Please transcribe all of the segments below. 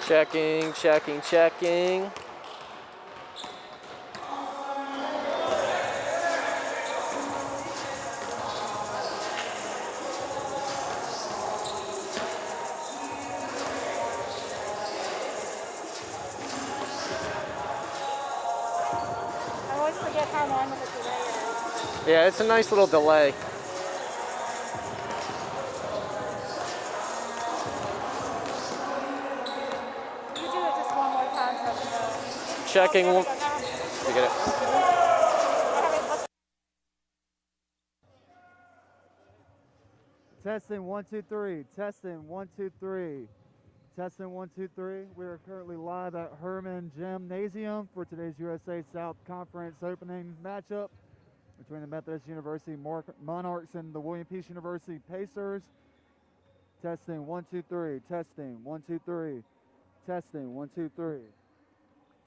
Checking, checking, checking. I always forget how long of a delay it is. Yeah, it's a nice little delay. You do it just one more time so we know. Checking. Oh, You there we go now. get it? Testing 1 2 3. Testing 1 2 3. Testing 1 2 3. We are currently live at Herman Gymnasium for today's USA South Conference opening matchup between the Methodist University Monarchs and the William Peace University Pacers. Testing 1 2 3. Testing 1 2 3. Testing 1 2 3.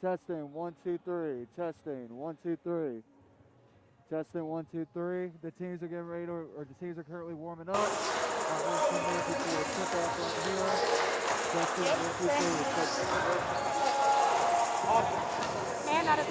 Testing 1 2 3. Testing 1 2 3. Testing 1 2 3. The teams are getting ready to, or the teams are currently warming up. About 18 minutes before tip-off right here. Testing 1 2 3. Man, that is.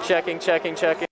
Checking, checking, checking.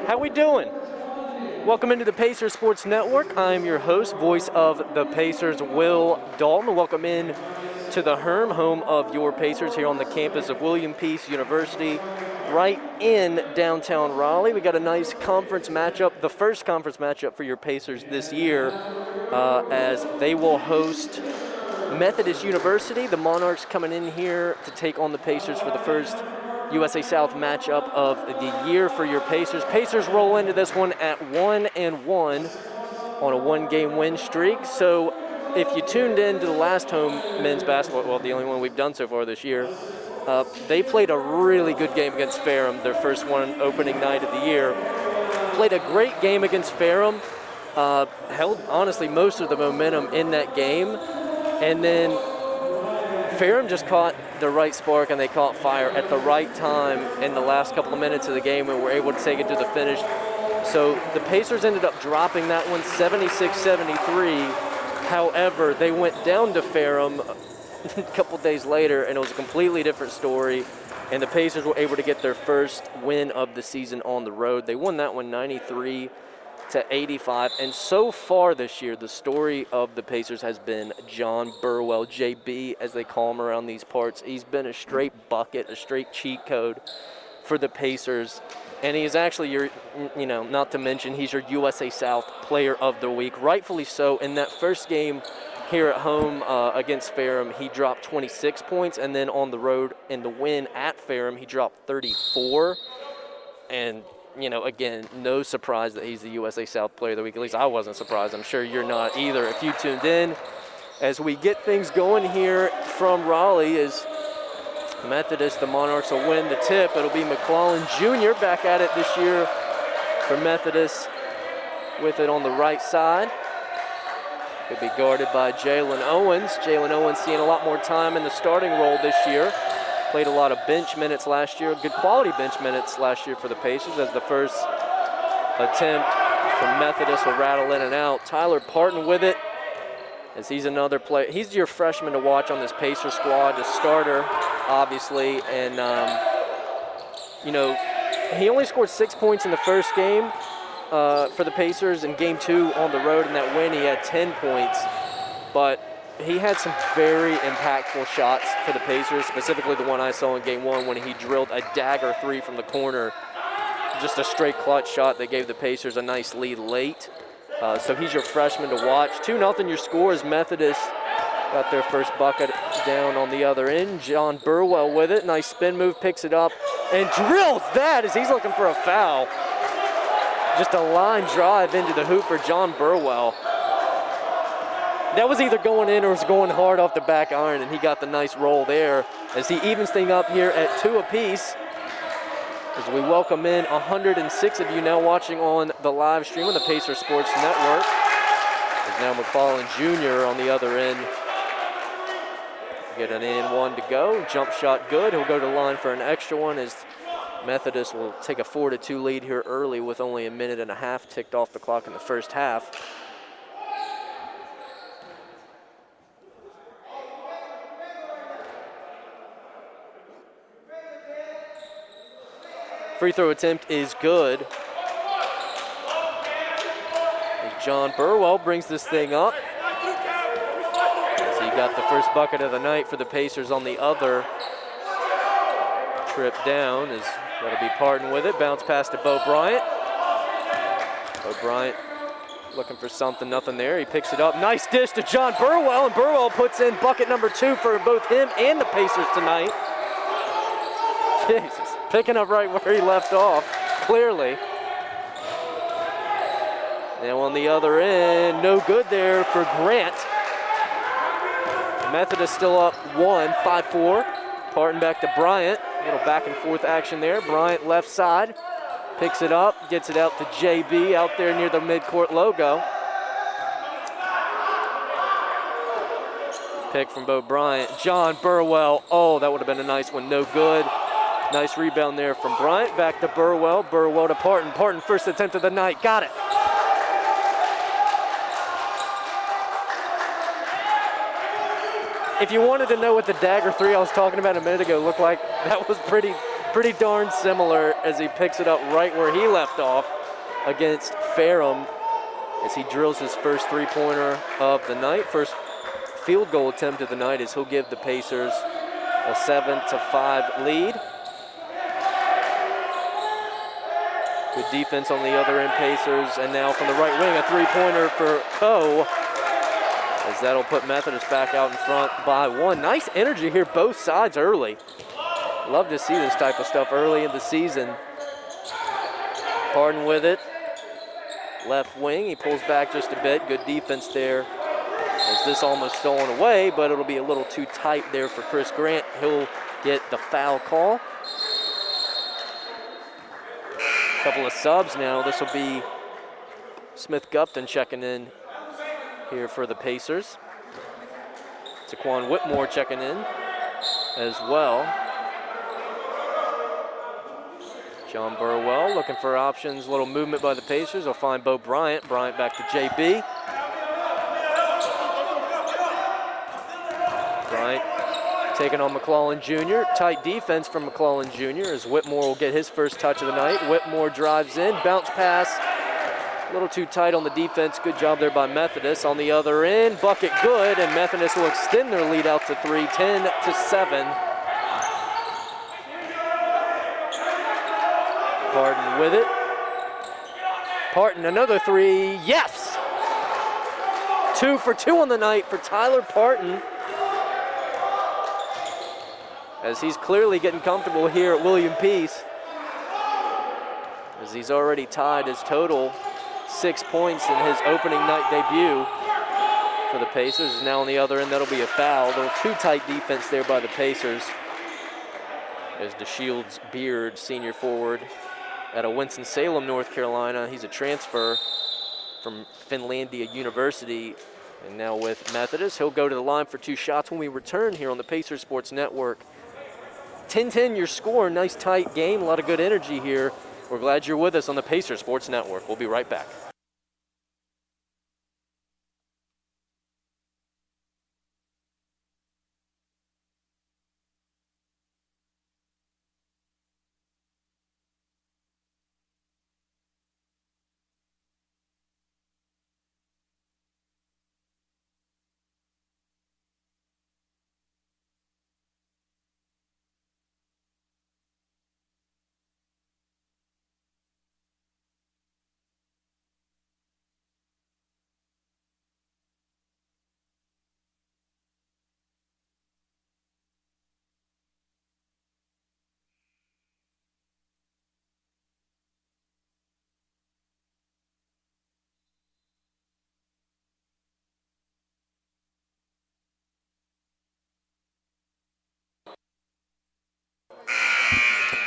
How we doing? Welcome into the Pacers Sports Network. I'm your host, voice of the Pacers, Will Dalton. Welcome in to the Herm, home of your Pacers, here on the campus of William Peace University, right in downtown Raleigh. We got a nice conference matchup, the first conference matchup for your Pacers this year, as they will host Methodist University. The Monarchs coming in here to take on the Pacers for the first USA South matchup of the year for your Pacers. Pacers roll into this one at 1-1 on a one-game win streak. So if you tuned in to the last home men's basketball, well, the only one we've done so far this year, they played a really good game against Ferrum, their first one opening night of the year. Played a great game against Ferrum, held, honestly, most of the momentum in that game. And then Ferrum just caught the right spark, and they caught fire at the right time in the last couple of minutes of the game and were able to take it to the finish. So the Pacers ended up dropping that one 76-73. However, they went down to Ferrum a couple days later, and it was a completely different story. And the Pacers were able to get their first win of the season on the road. They won that one 93-85. And so far this year, the story of the Pacers has been John Burwell, JB, as they call him around these parts. He's been a straight bucket, a straight cheat code for the Pacers. And he is actually your, not to mention, he's your USA South Player of the Week, rightfully so. In that first game here at home against Ferrum, he dropped 26 points. And then on the road in the win at Ferrum, he dropped 34. And again, no surprise that he's the USA South Player of the Week. At least I wasn't surprised. I'm sure you're not either if you tuned in. As we get things going here from Raleigh, as Methodist, the Monarchs will win the tip. It'll be McClellan Jr. back at it this year for Methodist with it on the right side. Could be guarded by Jalen Owens. Jalen Owens seeing a lot more time in the starting role this year. Played a lot of bench minutes last year, good quality bench minutes last year for the Pacers, as the first attempt from Methodist will rattle in and out. Tyler Parton with it, as he's another player. He's your freshman to watch on this Pacer squad, the starter, obviously. And, he only scored 6 points in the first game for the Pacers. In game 2 on the road in that win, he had 10 points. But he had some very impactful shots for the Pacers, specifically the one I saw in game 1 when he drilled a dagger 3 from the corner. Just a straight clutch shot that gave the Pacers a nice lead late. So he's your freshman to watch. 2-0 your score as Methodist got their first bucket down on the other end. John Burwell with it. Nice spin move, picks it up, and drills that as he's looking for a foul. Just a line drive into the hoop for John Burwell. That was either going in or was going hard off the back iron, and he got the nice roll there as he evens things up here at 2 apiece. As we welcome in 106 of you now watching on the live stream on the Pacer Sports Network. There's now McClellan Jr. on the other end. Get an in one to go. Jump shot good. He'll go to the line for an extra one as Methodist will take a 4-2 lead here early with only a minute and a half ticked off the clock in the first half. Free throw attempt is good. As John Burwell brings this thing up. So he got the first bucket of the night for the Pacers on the other trip down. As that'll be Parton with it. Bounce pass to Bo Bryant. Bo Bryant looking for something, nothing there. He picks it up. Nice dish to John Burwell, and Burwell puts in bucket number 2 for both him and the Pacers tonight. Jesus. Picking up right where he left off, clearly. Now on the other end, no good there for Grant. Methodist still up 1, 5-4. Parton back to Bryant. A little back and forth action there. Bryant left side, picks it up, gets it out to JB out there near the midcourt logo. Pick from Bo Bryant. John Burwell, oh, that would have been a nice one, no good. Nice rebound there from Bryant. Back to Burwell. Burwell to Parton. Parton first attempt of the night. Got it. If you wanted to know what the dagger 3 I was talking about a minute ago looked like, that was pretty darn similar as he picks it up right where he left off. against Ferrum as he drills his first three-pointer of the night. First field goal attempt of the night as he'll give the Pacers a 7-5 lead. Good defense on the other end, Pacers. And now from the right wing, a three-pointer for Coe, as that'll put Methodist back out in front by one. Nice energy here, both sides early. Love to see this type of stuff early in the season. Parton with it. Left wing, he pulls back just a bit. Good defense there. As this almost stolen away, but it'll be a little too tight there for Chris Grant. He'll get the foul call. Couple of subs now. This will be Smith Gupton checking in here for the Pacers. Taquan Whitmore checking in as well. John Burwell looking for options. Little movement by the Pacers. They'll find Bo Bryant. Bryant back to JB. Bryant taking on McClellan Jr. Tight defense from McClellan Jr. as Whitmore will get his first touch of the night. Whitmore drives in, bounce pass. A little too tight on the defense. Good job there by Methodist. On the other end, bucket good, and Methodist will extend their lead out to 3, 10-7. Parton with it. Parton, another three, yes! 2 for 2 on the night for Tyler Parton, as he's clearly getting comfortable here at William Peace, as he's already tied his total 6 points in his opening night debut for the Pacers. And now on the other end, that'll be a foul. A little too tight defense there by the Pacers, as DeShields Beard, senior forward out of Winston-Salem, North Carolina. He's a transfer from Finlandia University, and now with Methodist. He'll go to the line for 2 shots when we return here on the Pacers Sports Network. 10-10 your score. Nice tight game. A lot of good energy here. We're glad you're with us on the Pacers Sports Network. We'll be right back.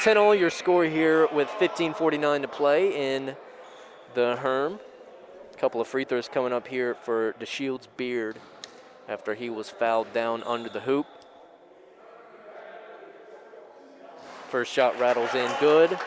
All your score here with 15:49 to play in the Herm. A couple of free throws coming up here for DeShields Beard after he was fouled down under the hoop. First shot rattles in good.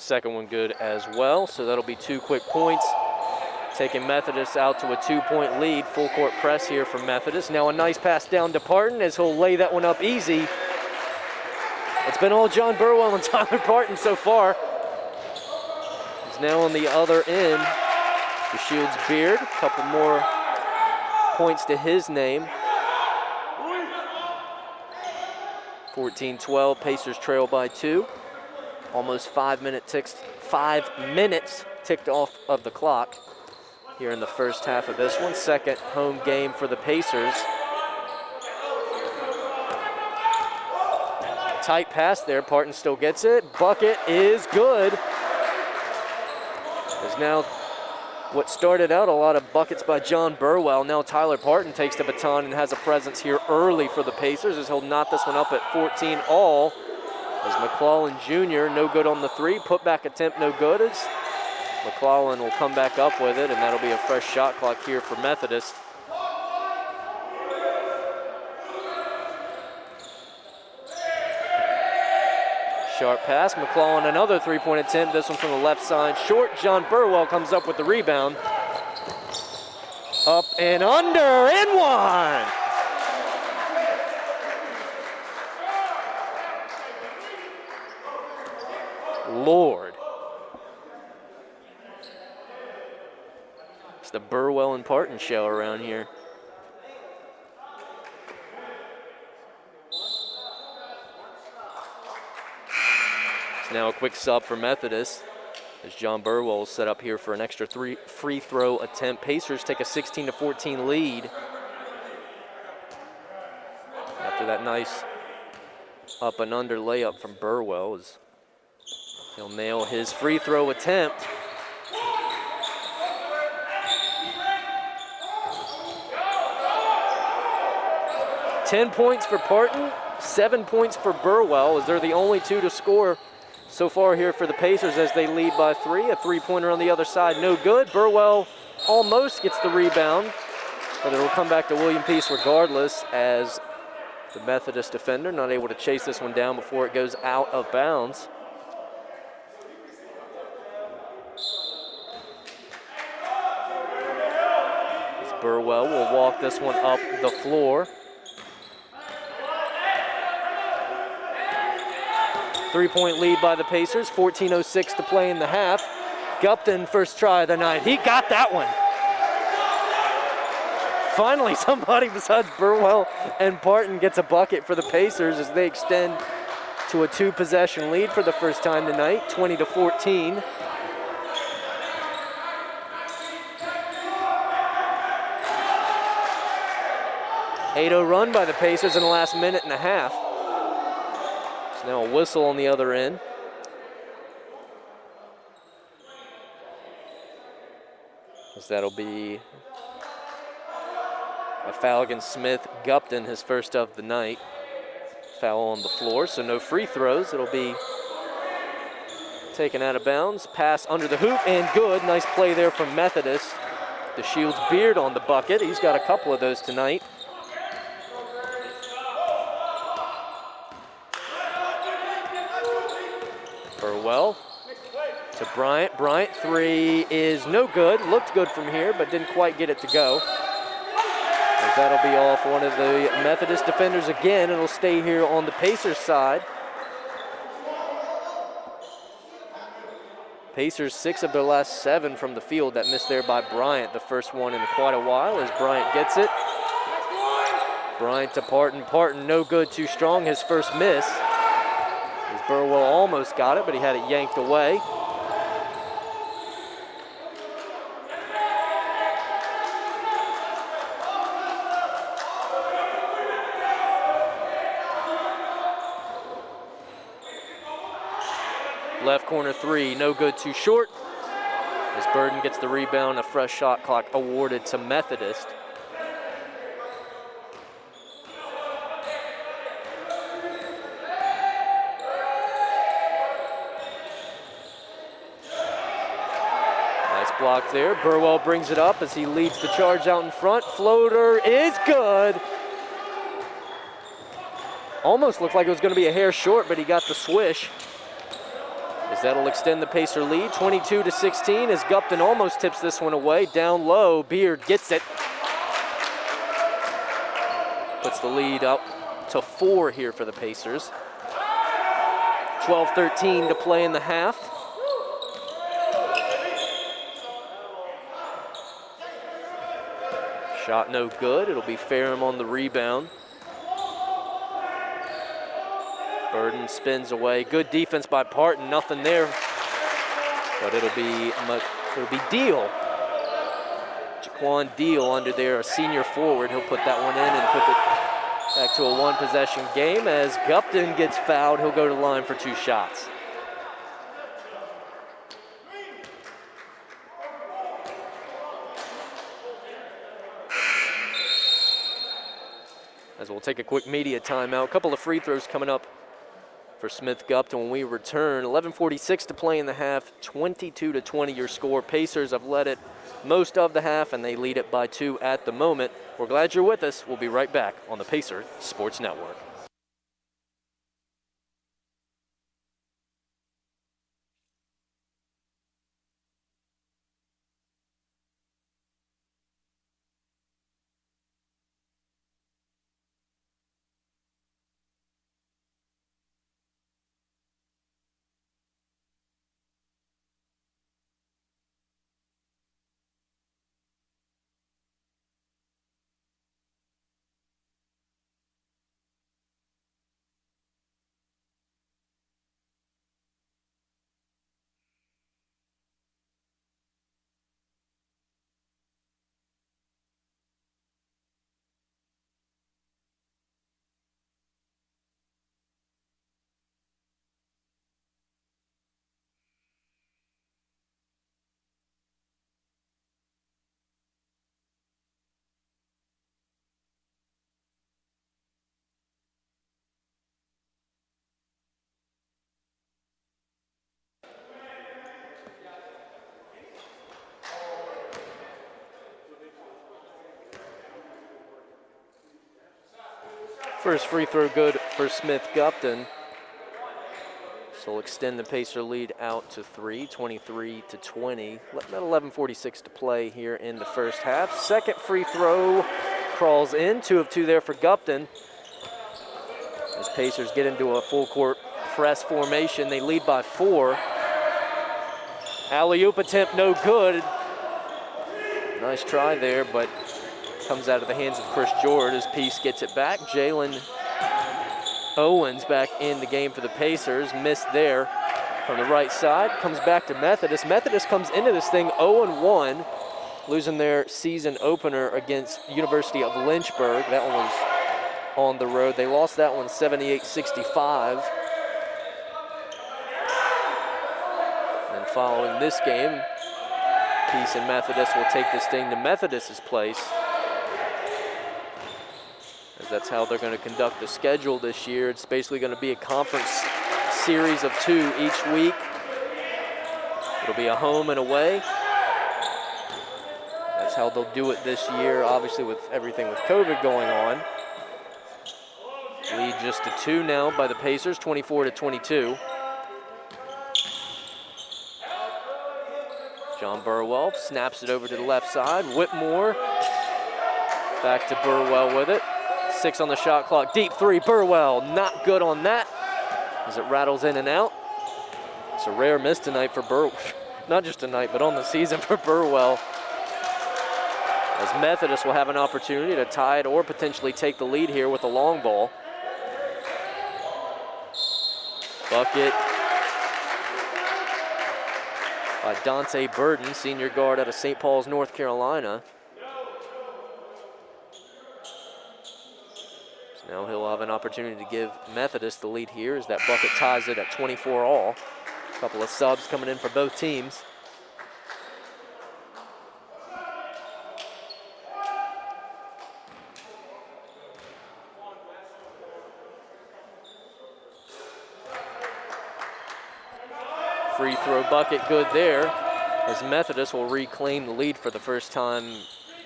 Second one good as well, so that'll be 2 quick points, taking Methodist out to a 2-point lead. Full court press here from Methodist. Now a nice pass down to Parton as he'll lay that one up easy. It's been all John Burwell and Tyler Parton so far. He's now on the other end. DeShields Beard, a couple more points to his name. 14-12, Pacers trail by 2. Almost 5 minutes ticked off of the clock here in the first half of this one. Second home game for the Pacers. Tight pass there, Parton still gets it. Bucket is good. There's now what started out a lot of buckets by John Burwell. Now Tyler Parton takes the baton and has a presence here early for the Pacers as he'll knot this one up at 14 all. As McClellan Jr., no good on the 3. Putback attempt, no good. As McClellan will come back up with it, and that'll be a fresh shot clock here for Methodist. Sharp pass. McClellan another three-point attempt. This one from the left side. Short. John Burwell comes up with the rebound. Up and under and one. Lord. It's the Burwell and Parton show around here. Now a quick sub for Methodist as John Burwell is set up here for an extra free throw attempt. Pacers take a 16-14 lead after that nice up and under layup from Burwell as he'll nail his free throw attempt. $10 points for Parton, 7 points for Burwell as they're the only two to score so far here for the Pacers as they lead by 3. A three-pointer on the other side, no good. Burwell almost gets the rebound, but it will come back to William Peace regardless as the Methodist defender not able to chase this one down before it goes out of bounds. As Burwell will walk this one up the floor. 3-point lead by the Pacers, 14:06 to play in the half. Gupton, first try of the night. He got that one. Finally, somebody besides Burwell and Parton gets a bucket for the Pacers as they extend to a 2-possession lead for the first time tonight, 20-14. .80 run by the Pacers in the last minute and a half. Now a whistle on the other end. As that'll be a foul against Smith. Gupton, his first of the night. Foul on the floor, so no free throws. It'll be taken out of bounds. Pass under the hoop and good. Nice play there from Methodist. The Shields Beard on the bucket. He's got a couple of those tonight. Burwell to Bryant. Bryant, three is no good. Looked good from here, but didn't quite get it to go. As that'll be off one of the Methodist defenders again. It'll stay here on the Pacers side. Pacers 6 of their last 7 from the field. That missed there by Bryant, the first one in quite a while as Bryant gets it. Bryant to Parton. Parton no good, too strong, his first miss. As Burwell almost got it, but he had it yanked away. Left corner three, no good, too short. As Burden gets the rebound, a fresh shot clock awarded to Methodist. Block there. Burwell brings it up as he leads the charge out in front. Floater is good. Almost looked like it was going to be a hair short, but he got the swish. As that'll extend the Pacer lead, 22-16, as Gupton almost tips this one away. Down low, Beard gets it. Puts the lead up to 4 here for the Pacers. 12-13 to play in the half. Shot no good. It'll be Ferrum on the rebound. Burden spins away. Good defense by Parton. Nothing there. But it'll be Deal. Jaquan Deal under there, a senior forward. He'll put that one in and put it back to a 1-possession game. As Gupton gets fouled, he'll go to the line for 2 shots. As we'll take a quick media timeout. A couple of free throws coming up for Smith Gupton when we return. 11:46 to play in the half. 22-20 your score. Pacers have led it most of the half, and they lead it by 2 at the moment. We're glad you're with us. We'll be right back on the Pacer Sports Network. First free throw good for Smith Gupton. So we'll extend the Pacer lead out to 3, 23-20. About 11:46 to play here in the first half. Second free throw crawls in, 2 of 2 there for Gupton. As Pacers get into a full court press formation, they lead by 4. Alley-oop attempt no good. Nice try there, but comes out of the hands of Chris George as Peace gets it back. Jalen Owens back in the game for the Pacers. Missed there from the right side. Comes back to Methodist. Methodist comes into this thing 0-1, losing their season opener against University of Lynchburg. That one was on the road. They lost that one 78-65. And following this game, Peace and Methodist will take this thing to Methodist's place, as that's how they're going to conduct the schedule this year. It's basically going to be a conference series of 2 each week. It'll be a home and away. That's how they'll do it this year, obviously with everything with COVID going on. Lead just to 2 now by the Pacers, 24-22. John Burwell snaps it over to the left side. Whitmore back to Burwell with it. 6 on the shot clock. Deep 3, Burwell not good on that as it rattles in and out. It's a rare miss tonight for Burwell. Not just tonight, but on the season for Burwell. As Methodist will have an opportunity to tie it or potentially take the lead here with a long ball. Bucket by Dante Burden, senior guard out of St. Paul's, North Carolina. So now he'll have an opportunity to give Methodist the lead here as that bucket ties it at 24 all. A couple of subs coming in for both teams. Free throw bucket good there, as Methodist will reclaim the lead for the first time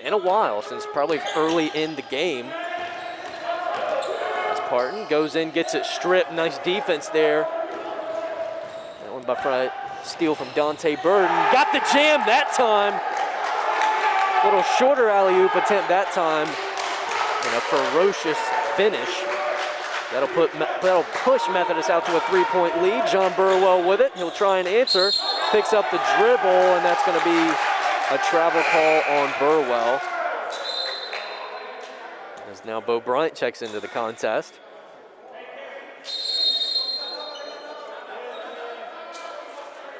in a while, since probably early in the game. As Parton goes in, gets it stripped. Nice defense there. That one by Fright. Steal from Dante Burden. Got the jam that time. Little shorter alley-oop attempt that time. And a ferocious finish. That'll push Methodist out to a 3-point lead. John Burwell with it. He'll try and answer. Picks up the dribble, and that's going to be a travel call on Burwell. As now Bo Bryant checks into the contest.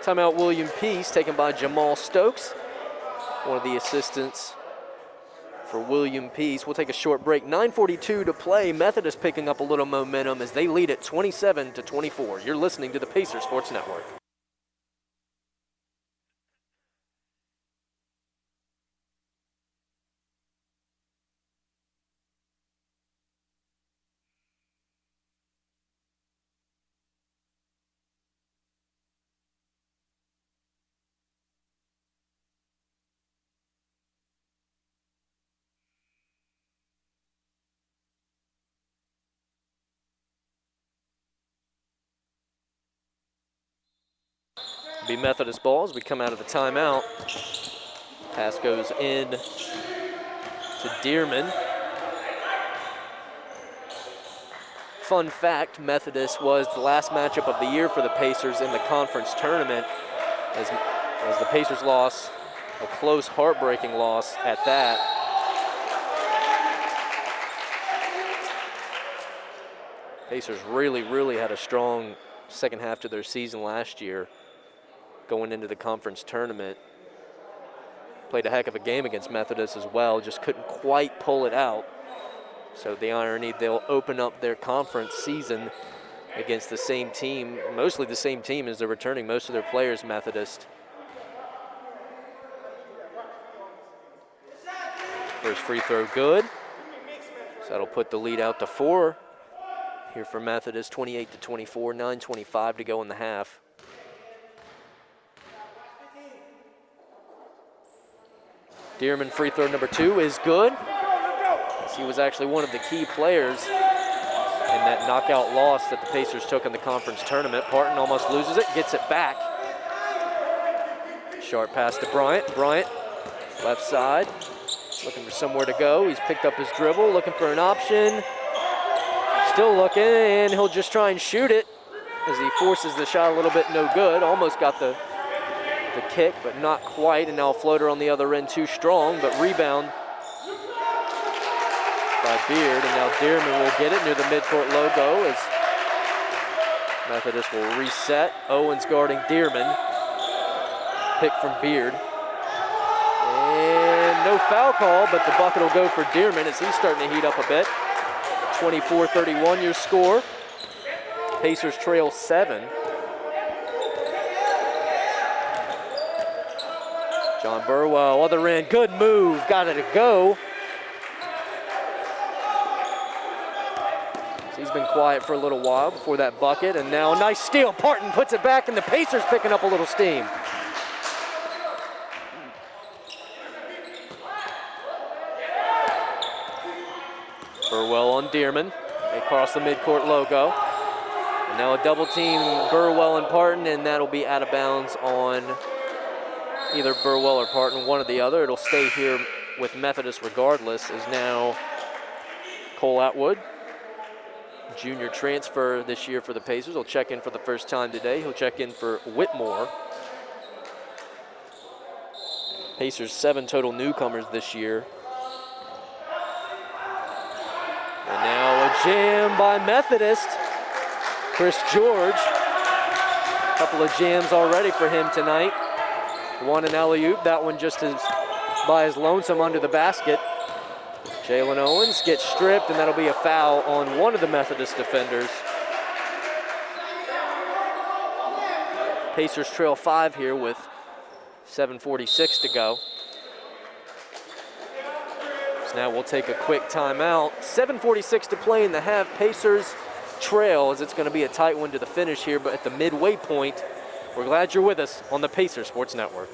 Timeout William Peace taken by Jamal Stokes, one of the assistants for William Peace. We'll take a short break. 9:42 to play. Methodist picking up a little momentum as they lead at 27-24. You're listening to the Pacer Sports Network. Be Methodist ball as we come out of the timeout. Pass goes in to Dearman. Fun fact, Methodist was the last matchup of the year for the Pacers in the conference tournament, as the Pacers lost, a close, heartbreaking loss at that. Pacers really had a strong second half to their season last year, going into the conference tournament. Played a heck of a game against Methodist as well, just couldn't quite pull it out. So the irony, they'll open up their conference season against the same team, mostly the same team as they're returning most of their players, Methodist. First free throw good. So that'll put the lead out to 4 here for Methodist, 28-24, 9:25 to go in the half. Dearman free throw number 2 is good. He was actually one of the key players in that knockout loss that the Pacers took in the conference tournament. Parton almost loses it, gets it back. Sharp pass to Bryant. Bryant, left side, looking for somewhere to go. He's picked up his dribble, looking for an option. Still looking, and he'll just try and shoot it as he forces the shot a little bit, no good. Almost got the kick, but not quite, and now a floater on the other end, too strong, but rebound by Beard, and now Dearman will get it near the midcourt logo as Methodist will reset. Owens guarding Dearman. Pick from Beard. And no foul call, but the bucket will go for Dearman as he's starting to heat up a bit. 24-31 your score. Pacers trail 7. John Burwell, other end, good move, got it to go. So he's been quiet for a little while before that bucket, and now a nice steal. Parton puts it back, and the Pacers picking up a little steam. Burwell on Dearman. They cross the midcourt logo. And now a double team Burwell and Parton, and that'll be out of bounds on either Burwell or Parton, one or the other. It'll stay here with Methodist regardless, is now Cole Atwood. Junior transfer this year for the Pacers. He'll check in for the first time today. He'll check in for Whitmore. Pacers 7 total newcomers this year. And now a jam by Methodist. Chris George. A couple of jams already for him tonight. One an alley-oop, that one just is by his lonesome under the basket. Jalen Owens gets stripped, and that'll be a foul on one of the Methodist defenders. Pacers trail 5 here with 7:46 to go. So now we'll take a quick timeout. 7:46 to play in the half. Pacers trail as it's going to be a tight one to the finish here, but at the midway point, we're glad you're with us on the Pacers Sports Network.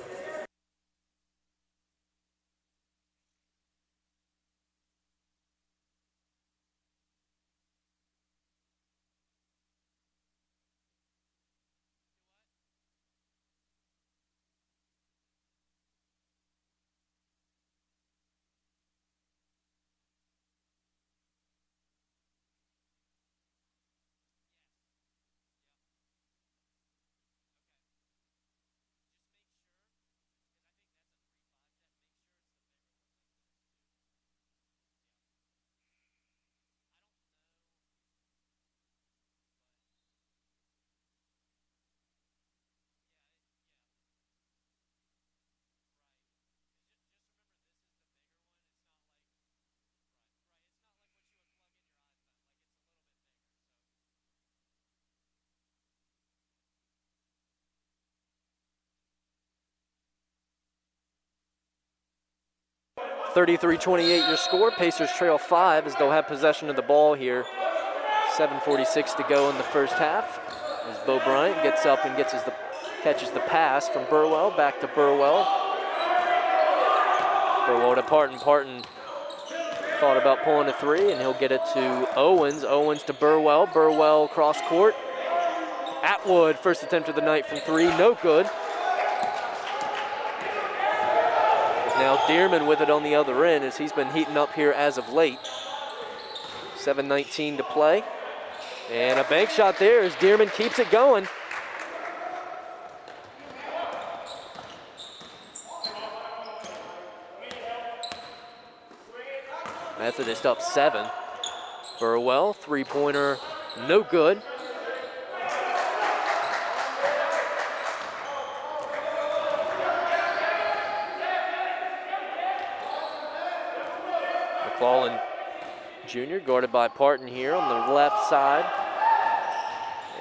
(33-28) your score. Pacers trail 5 as they'll have possession of the ball here. 7:46 to go in the first half. As Bo Bryant gets up and catches the pass from Burwell, back to Burwell. Burwell to Parton. Parton thought about pulling a 3, and he'll get it to Owens. Owens to Burwell. Burwell cross court. Atwood, first attempt of the night from 3, no good. Now Dearman with it on the other end as he's been heating up here as of late. 7:19 to play. And a bank shot there as Dearman keeps it going. Methodist up 7. Burwell, three-pointer, no good. McClellan Jr. guarded by Parton here on the left side.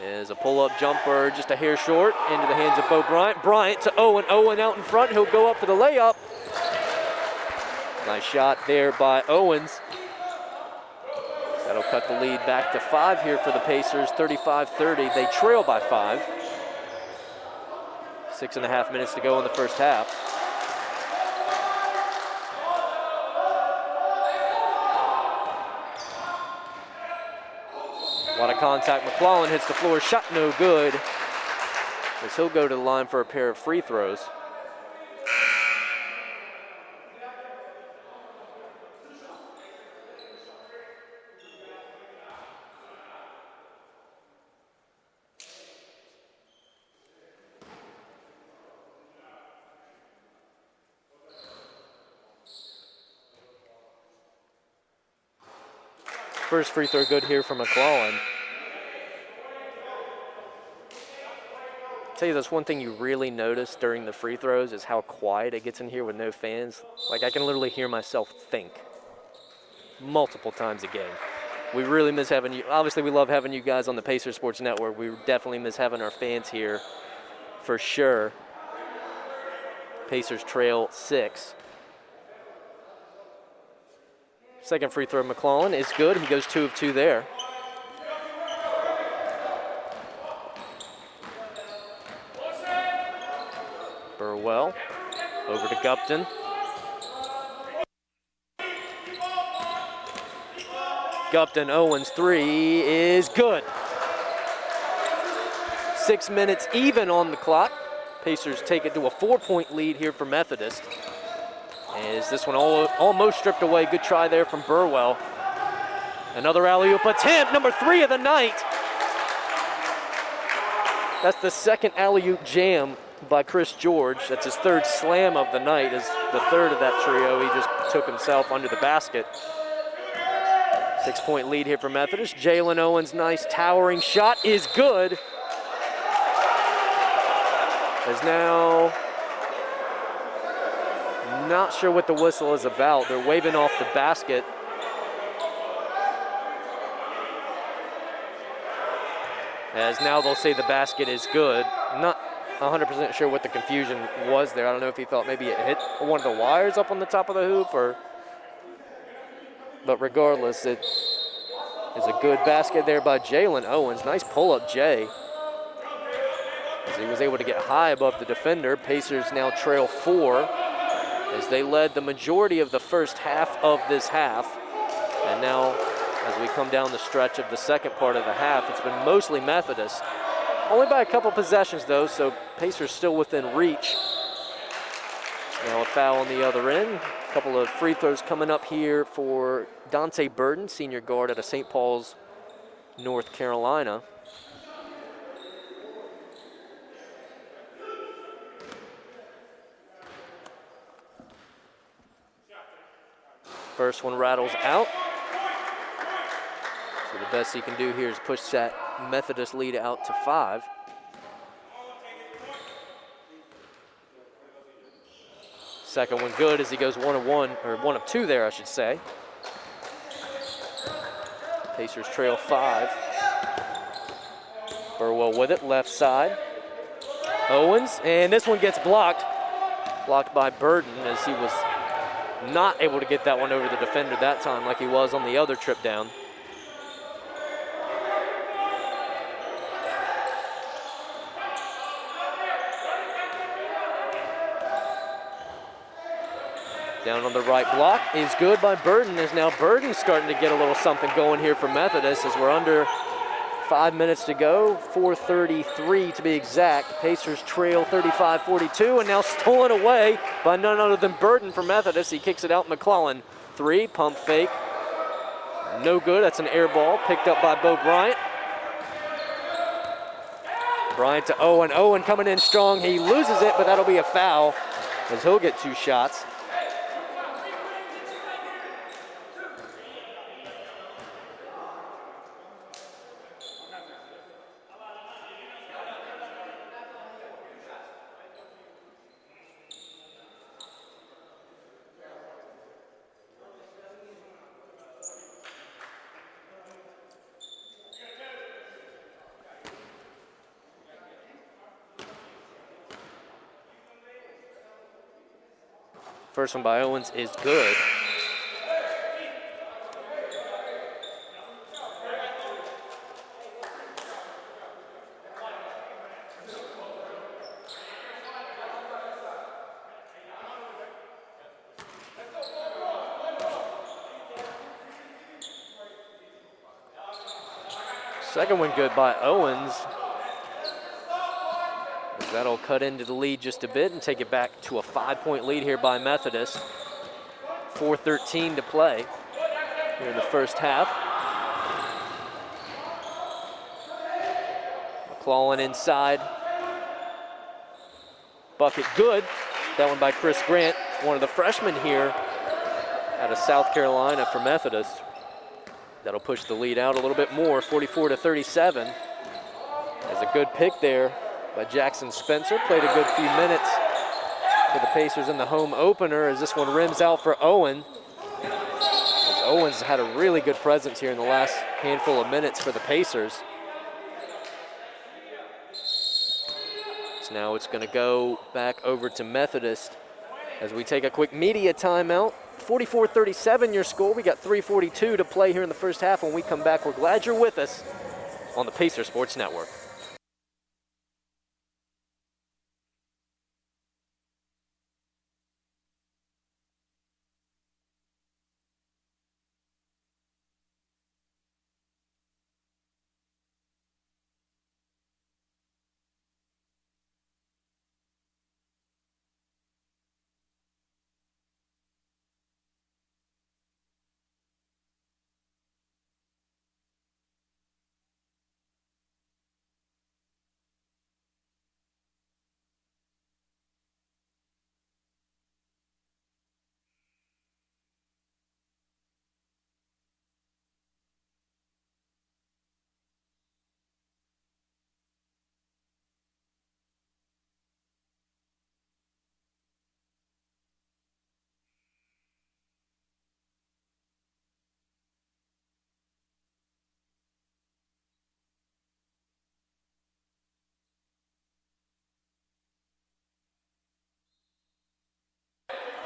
Is a pull-up jumper just a hair short into the hands of Bo Bryant. Bryant to Owen. Owen out in front. He'll go up for the layup. Nice shot there by Owens. That'll cut the lead back to 5 here for the Pacers, 35-30. They trail by 5. 6.5 minutes to go in the first half. A lot of contact. McClellan hits the floor, shot no good, as he'll go to the line for a pair of free throws. First free throw good here for McClellan. I'll tell you, that's one thing you really notice during the free throws is how quiet it gets in here with no fans. Like, I can literally hear myself think multiple times a game. We really miss having you. Obviously, we love having you guys on the Pacers Sports Network. We definitely miss having our fans here for sure. Pacers trail 6. Second free throw, McClellan, is good. He goes 2 of 2 there. Burwell over to Gupton. Gupton, Owens, 3 is good. 6 minutes even on the clock. Pacers take it to a 4-point lead here for Methodist. As this one almost stripped away. Good try there from Burwell. Another alley-oop attempt, number 3 of the night. That's the second alley-oop jam by Chris George. That's his 3rd slam of the night. Is the 3rd of that trio. He just took himself under the basket. 6-point lead here for Methodist. Jalen Owens' nice towering shot is good. As now, not sure what the whistle is about. They're waving off the basket. As now they'll say the basket is good. Not 100% sure what the confusion was there. I don't know if he thought maybe it hit one of the wires up on the top of the hoop, but regardless, it is a good basket there by Jalen Owens. Nice pull-up, Jay. As he was able to get high above the defender. Pacers now trail 4 as they led the majority of the first half of this half. And now, as we come down the stretch of the second part of the half, it's been mostly Methodist. Only by a couple possessions, though, so Pacers still within reach. Now a foul on the other end. A couple of free throws coming up here for Dante Burden, senior guard out of St. Paul's, North Carolina. First one rattles out. So the best he can do here is push that Methodist lead out to 5. Second one good as he goes 1 of 1, or 1 of 2 there, I should say. Pacers trail 5. Burwell with it, left side. Owens, and this one gets blocked. Blocked by Burden as he was not able to get that one over the defender that time like he was on the other trip down. Down on the right block is good by Burden, as now Burden's starting to get a little something going here for Methodist as we're under 5 minutes to go, 4:33 to be exact. Pacers trail 35-42 and now stolen away by none other than Burden for Methodist. He kicks it out, McClellan. 3, pump fake. No good, that's an air ball picked up by Bo Bryant. Bryant to Owen. Owen coming in strong. He loses it, but that'll be a foul as he'll get 2 shots. First one by Owens is good. Second one good by Owens. That'll cut into the lead just a bit and take it back to a 5-point lead here by Methodist. 4:13 to play here in the first half. McClellan inside. Bucket good. That one by Chris Grant, one of the freshmen here out of South Carolina for Methodist. That'll push the lead out a little bit more, 44-37. There's a good pick there by Jackson Spencer. Played a good few minutes for the Pacers in the home opener as this one rims out for Owen. As Owens had a really good presence here in the last handful of minutes for the Pacers. So now it's going to go back over to Methodist as we take a quick media timeout. 44-37 your score. We got 3:42 to play here in the first half. When we come back, we're glad you're with us on the Pacer Sports Network.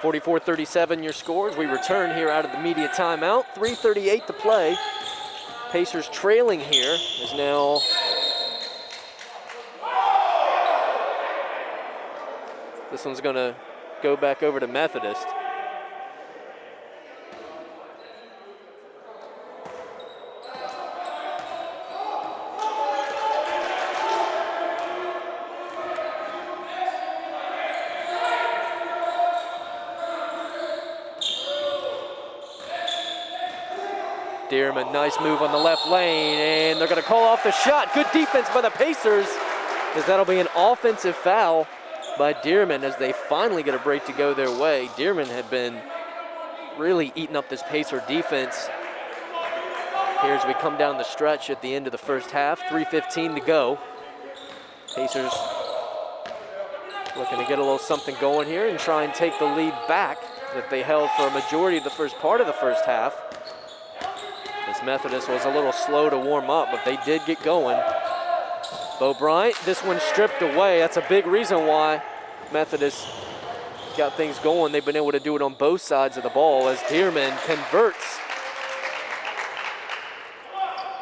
(44-37) your scores. We return here out of the media timeout. 3:38 to play. Pacers trailing here is now this one's going to go back over to Methodist. Dearman, nice move on the left lane, and they're going to call off the shot. Good defense by the Pacers, as that'll be an offensive foul by Dearman as they finally get a break to go their way. Dearman had been really eating up this Pacer defense here as we come down the stretch at the end of the first half. 3:15 to go. Pacers looking to get a little something going here and try and take the lead back that they held for a majority of the first part of the first half. This Methodist was a little slow to warm up, but they did get going. Bo Bryant, this one stripped away. That's a big reason why Methodist got things going. They've been able to do it on both sides of the ball as Dearman converts.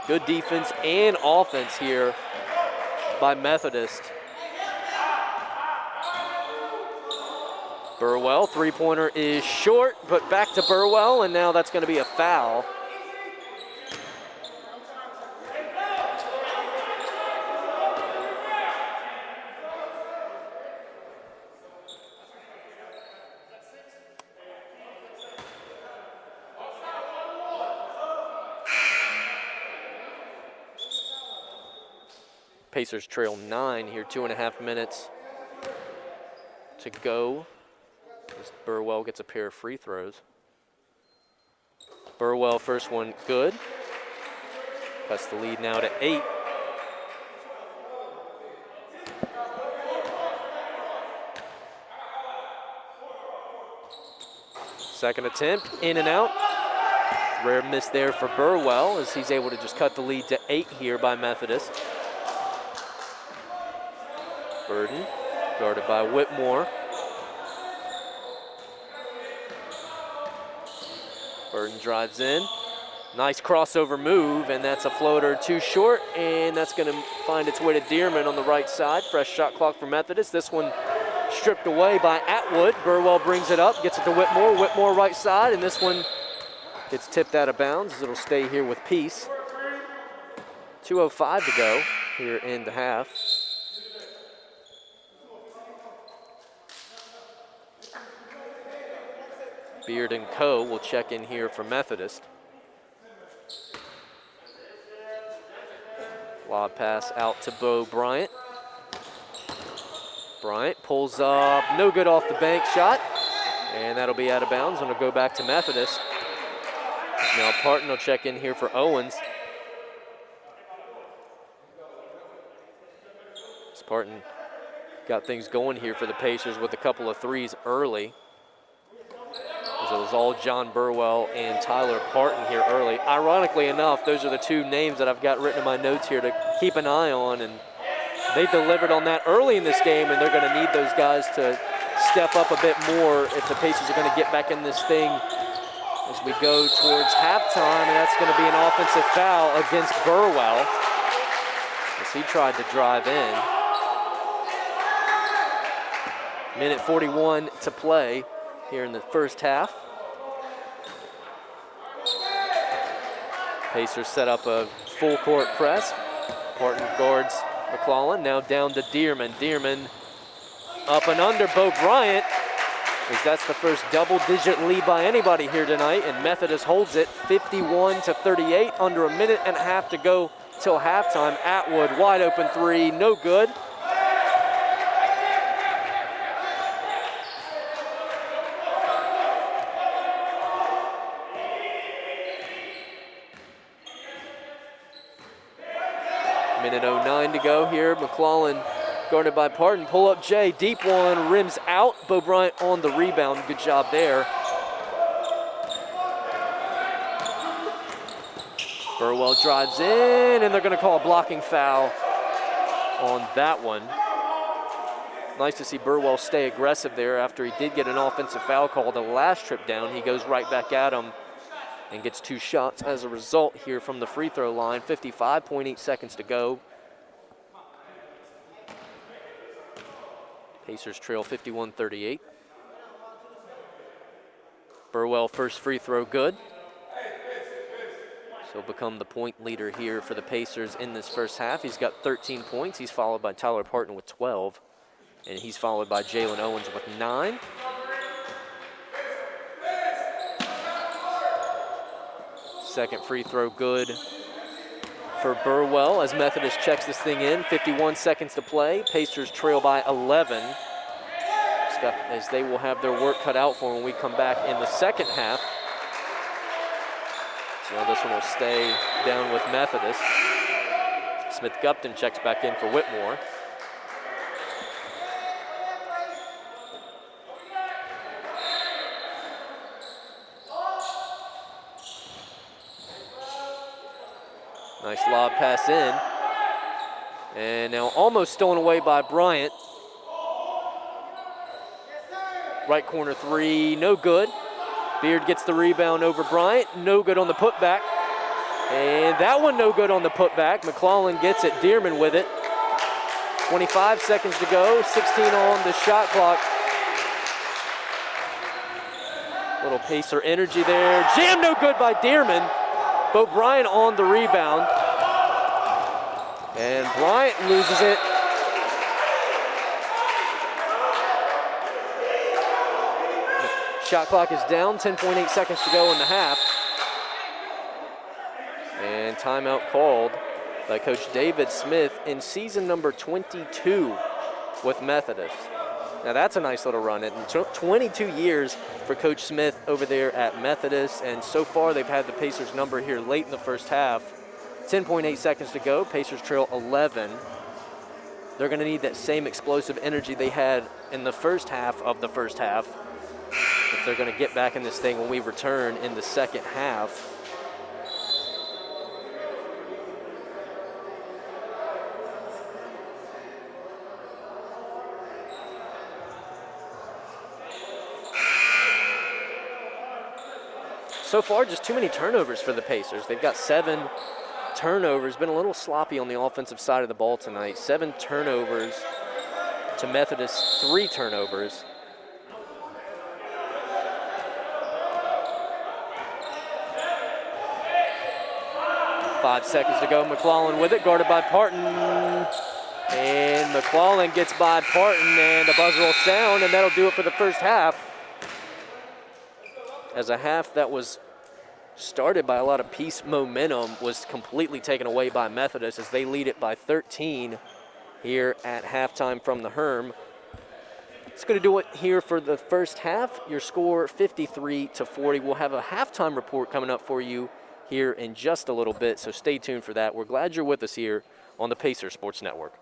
Good defense and offense here by Methodist. Burwell, three-pointer is short, but back to Burwell, and now that's going to be a foul. Pacers trail 9 here, 2.5 minutes to go as Burwell gets a pair of free throws. Burwell, first one good. Cuts the lead now to 8. Second attempt, in and out. Rare miss there for Burwell as he's able to just cut the lead to 8 here by Methodist. Burden, guarded by Whitmore. Burden drives in. Nice crossover move, and that's a floater too short, and that's going to find its way to Dearman on the right side. Fresh shot clock for Methodist. This one stripped away by Atwood. Burwell brings it up, gets it to Whitmore. Whitmore right side, and this one gets tipped out of bounds. It'll stay here with Peace. 2:05 to go here in the half. Beard and Co. will check in here for Methodist. Lob pass out to Bo Bryant. Bryant pulls up, no good off the bank shot, and that'll be out of bounds, and it'll go back to Methodist. Now Parton will check in here for Owens. Parton got things going here for the Pacers with a couple of threes early. It was all John Burwell and Tyler Parton here early. Ironically enough, those are the two names that I've got written in my notes here to keep an eye on, and they delivered on that early in this game, and they're going to need those guys to step up a bit more if the Pacers are going to get back in this thing as we go towards halftime, and that's going to be an offensive foul against Burwell as he tried to drive in. Minute 41 to play here in the first half. Pacers set up a full court press. Parton guards McClellan, now down to Dearman. Dearman up and under Bo Bryant, as that's the first double-digit lead by anybody here tonight, and Methodist holds it 51-38, under a minute and a half to go till halftime. Atwood, wide open three, no good. Minute 09 to go here. McClellan guarded by Parton. Pull up Jay, deep one, rims out. Bo Bryant on the rebound. Good job there. Burwell drives in, and they're going to call a blocking foul on that one. Nice to see Burwell stay aggressive there after he did get an offensive foul call the last trip down. He goes right back at him and gets two shots as a result here from the free throw line. 55.8 seconds to go. Pacers trail 51-38. Burwell first free throw good. So he'll become the point leader here for the Pacers in this first half. He's got 13 points. He's followed by Tyler Parton with 12. And he's followed by Jalen Owens with 9. Second free throw good for Burwell as Methodist checks this thing in. 51 seconds to play. Pacers trail by 11. As they will have their work cut out for when we come back in the second half. So this one will stay down with Methodist. Smith-Gupton checks back in for Whitmore. Nice lob pass in. And now almost stolen away by Bryant. Right corner three, no good. Beard gets the rebound over Bryant, no good on the putback. And that one no good on the putback. McClellan gets it, Dearman with it. 25 seconds to go, 16 on the shot clock. Little Pacer energy there. Jam no good by Dearman. Bo Bryant on the rebound. And Bryant loses it. Shot clock is down, 10.8 seconds to go in the half. And timeout called by Coach David Smith in season number 22 with Methodist. Now that's a nice little run. 22 years for Coach Smith over there at Methodist, and so far they've had the Pacers number here late in the first half. 10.8 seconds to go, Pacers trail 11. They're gonna need that same explosive energy they had in the first half of the first half if they're gonna get back in this thing when we return in the second half. So far, just too many turnovers for the Pacers. They've got 7 turnovers, been a little sloppy on the offensive side of the ball tonight. 7 turnovers to Methodist, 3 turnovers. 5 seconds to go. McClellan with it, guarded by Parton. And McClellan gets by Parton, and the buzzer will sound, and that'll do it for the first half. As a half that was started by a lot of Peace momentum was completely taken away by Methodist as they lead it by 13 here at halftime from the Herm. It's going to do it here for the first half. Your score 53-40. We'll have a halftime report coming up for you here in just a little bit, so stay tuned for that. We're glad you're with us here on the Pacer Sports Network.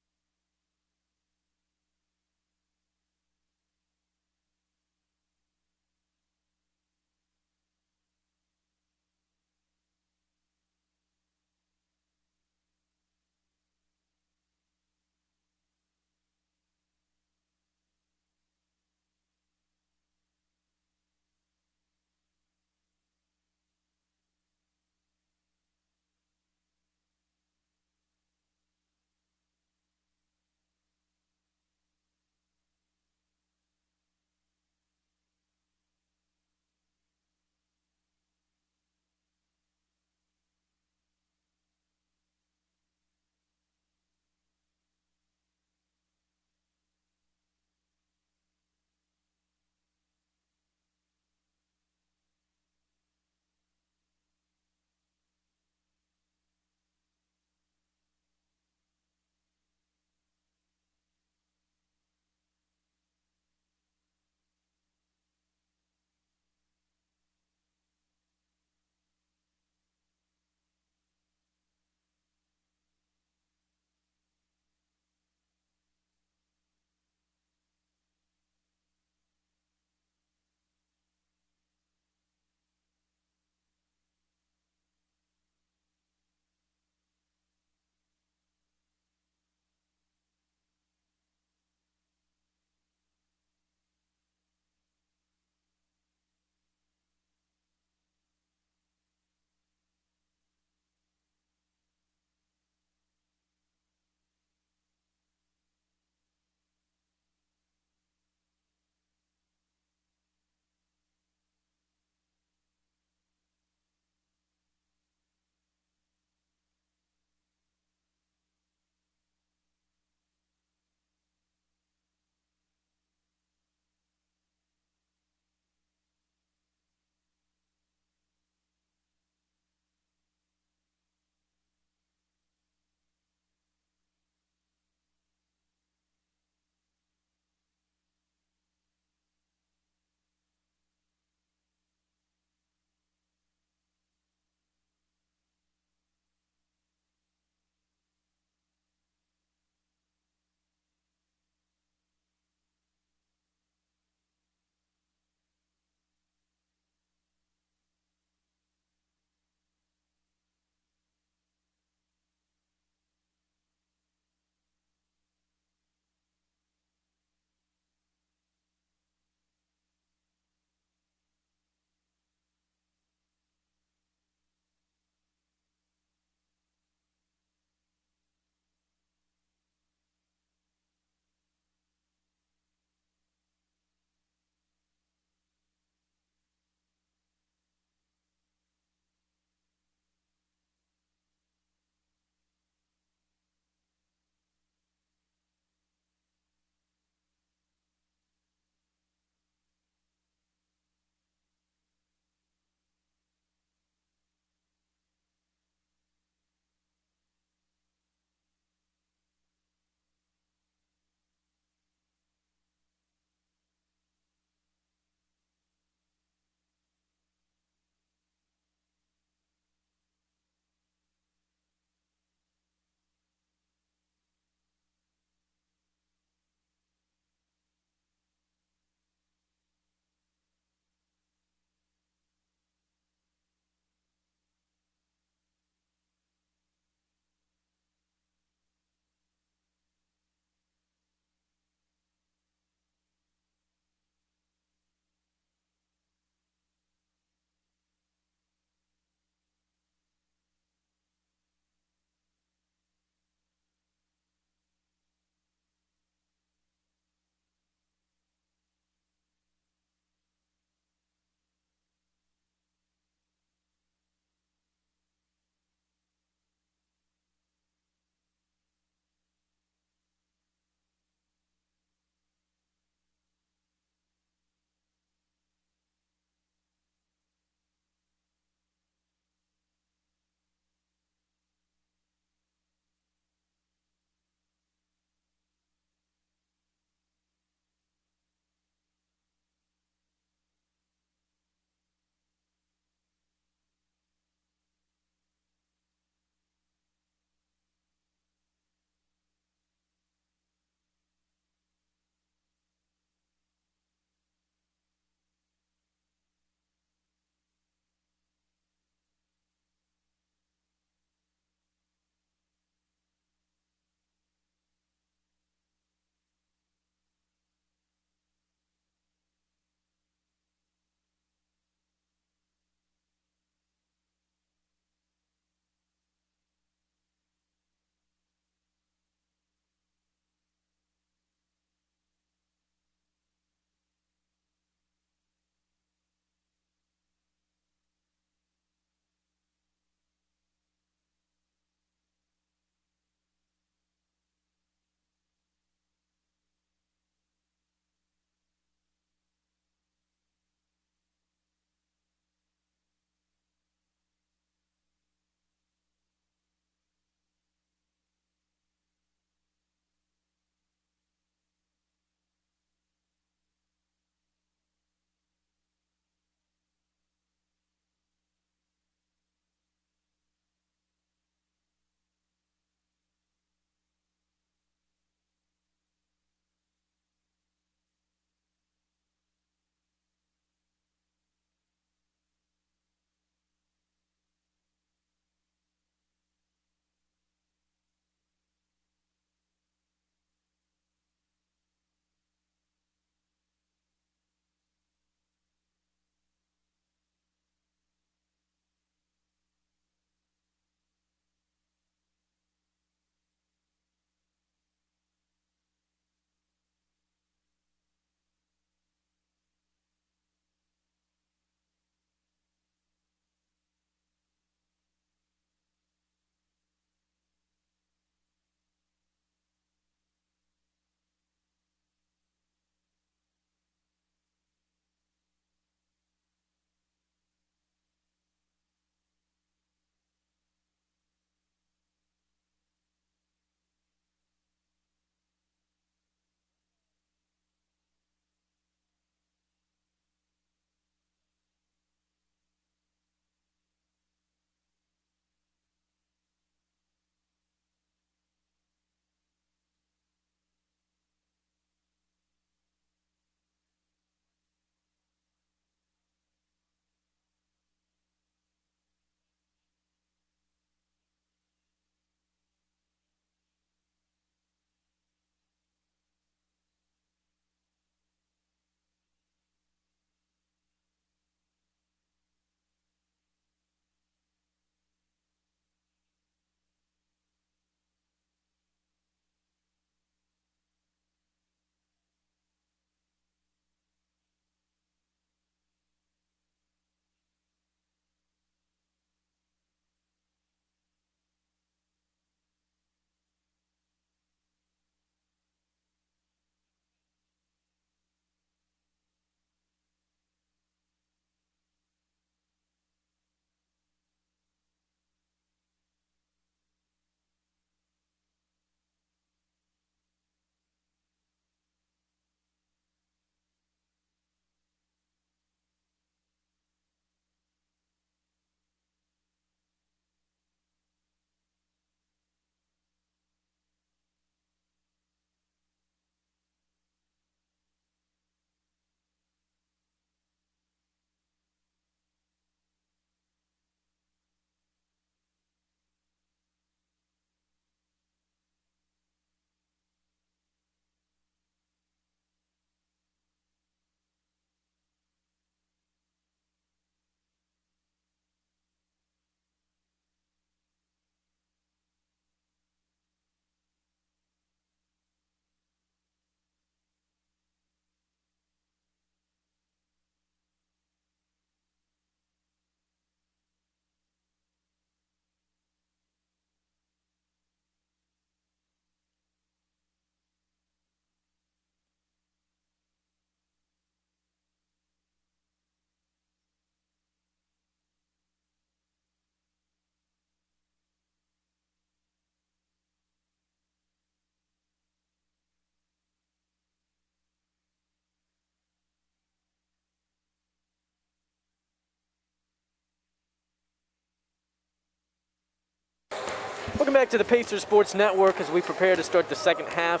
Welcome back to the Pacers Sports Network as we prepare to start the second half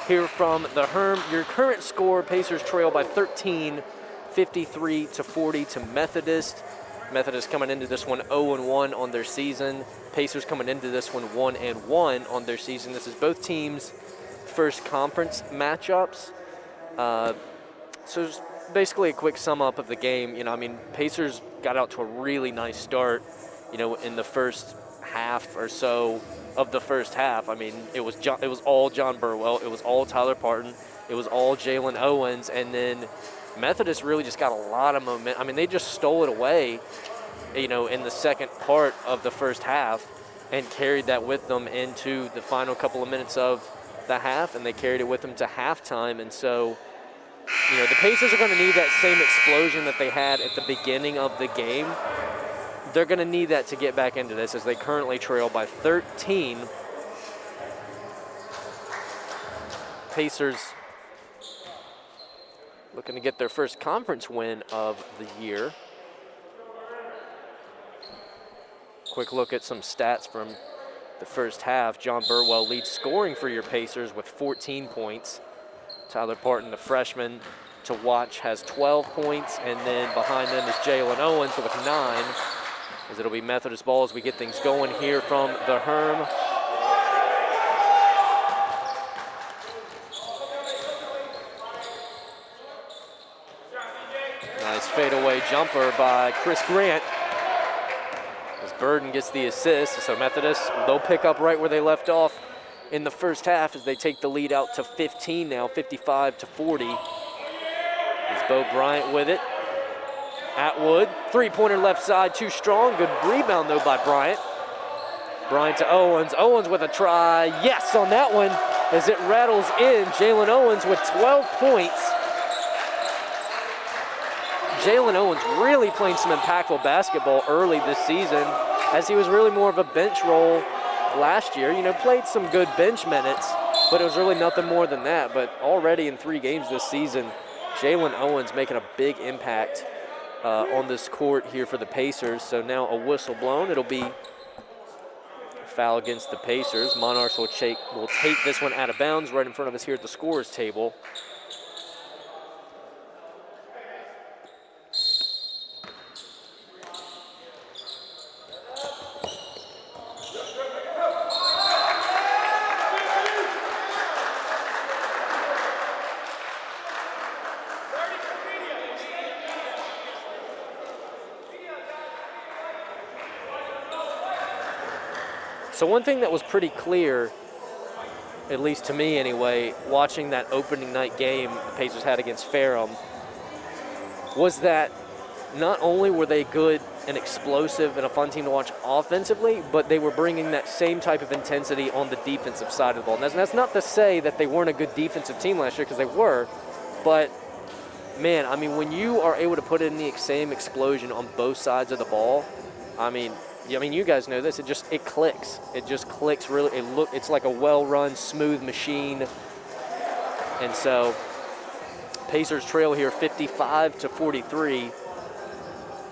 here from the Herm. Your current score, Pacers trail by 13, 53-40 to Methodist. Methodist coming into this one 0-1 on their season. Pacers coming into this one 1-1 on their season. This is both teams' first conference matchups. So just basically a quick sum up of the game. Pacers got out to a really nice start, in the first half or so of the first half. It was all John Burwell. It was all Tyler Parton. It was all Jalen Owens. And then Methodist really just got a lot of momentum. They just stole it away, in the second part of the first half and carried that with them into the final couple of minutes of the half, and they carried it with them to halftime. And so, the Pacers are going to need that same explosion that they had at the beginning of the game. They're going to need that to get back into this as they currently trail by 13. Pacers looking to get their first conference win of the year. Quick look at some stats from the first half. John Burwell leads scoring for your Pacers with 14 points. Tyler Parton, the freshman to watch, has 12 points, and then behind them is Jalen Owens with 9. As it'll be Methodist ball as we get things going here from the Herm. Nice fadeaway jumper by Chris Grant. As Burden gets the assist, so Methodist, they'll pick up right where they left off in the first half as they take the lead out to 15 now, 55-40. As Bo Bryant with it. Atwood, three-pointer left side, too strong. Good rebound, though, by Bryant. Bryant to Owens. Owens with a try. Yes, on that one as it rattles in. Jalen Owens with 12 points. Jalen Owens really playing some impactful basketball early this season as he was really more of a bench role last year. Played some good bench minutes, but it was really nothing more than that. But already in 3 games this season, Jalen Owens making a big impact on this court here for the Pacers. So now a whistle blown. It'll be a foul against the Pacers. Monarchs will take this one out of bounds right in front of us here at the scorer's table. So one thing that was pretty clear, at least to me anyway, watching that opening night game the Pacers had against Ferrum, was that not only were they good and explosive and a fun team to watch offensively, but they were bringing that same type of intensity on the defensive side of the ball. And that's not to say that they weren't a good defensive team last year, because they were, but man, when you are able to put in the same explosion on both sides of the ball, you guys know this. It clicks. It just clicks really. It's like a well-run, smooth machine. And so, Pacers trail here 55-43.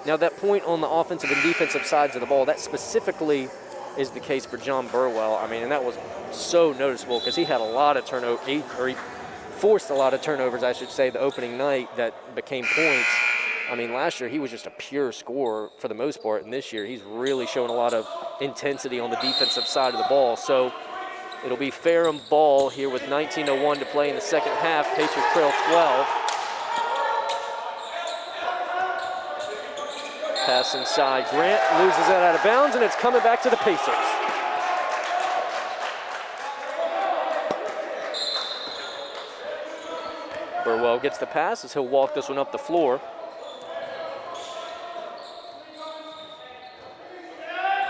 Now that point on the offensive and defensive sides of the ball, that specifically is the case for John Burwell. And that was so noticeable because he had a lot of turnovers, he forced a lot of turnovers, I should say, the opening night that became points. Last year he was just a pure scorer for the most part, and this year he's really showing a lot of intensity on the defensive side of the ball. So it'll be Ferrum ball here with 19:01 to play in the second half. Pacers trail 12. Pass inside. Grant loses that out of bounds, and it's coming back to the Pacers. Burwell gets the pass as he'll walk this one up the floor.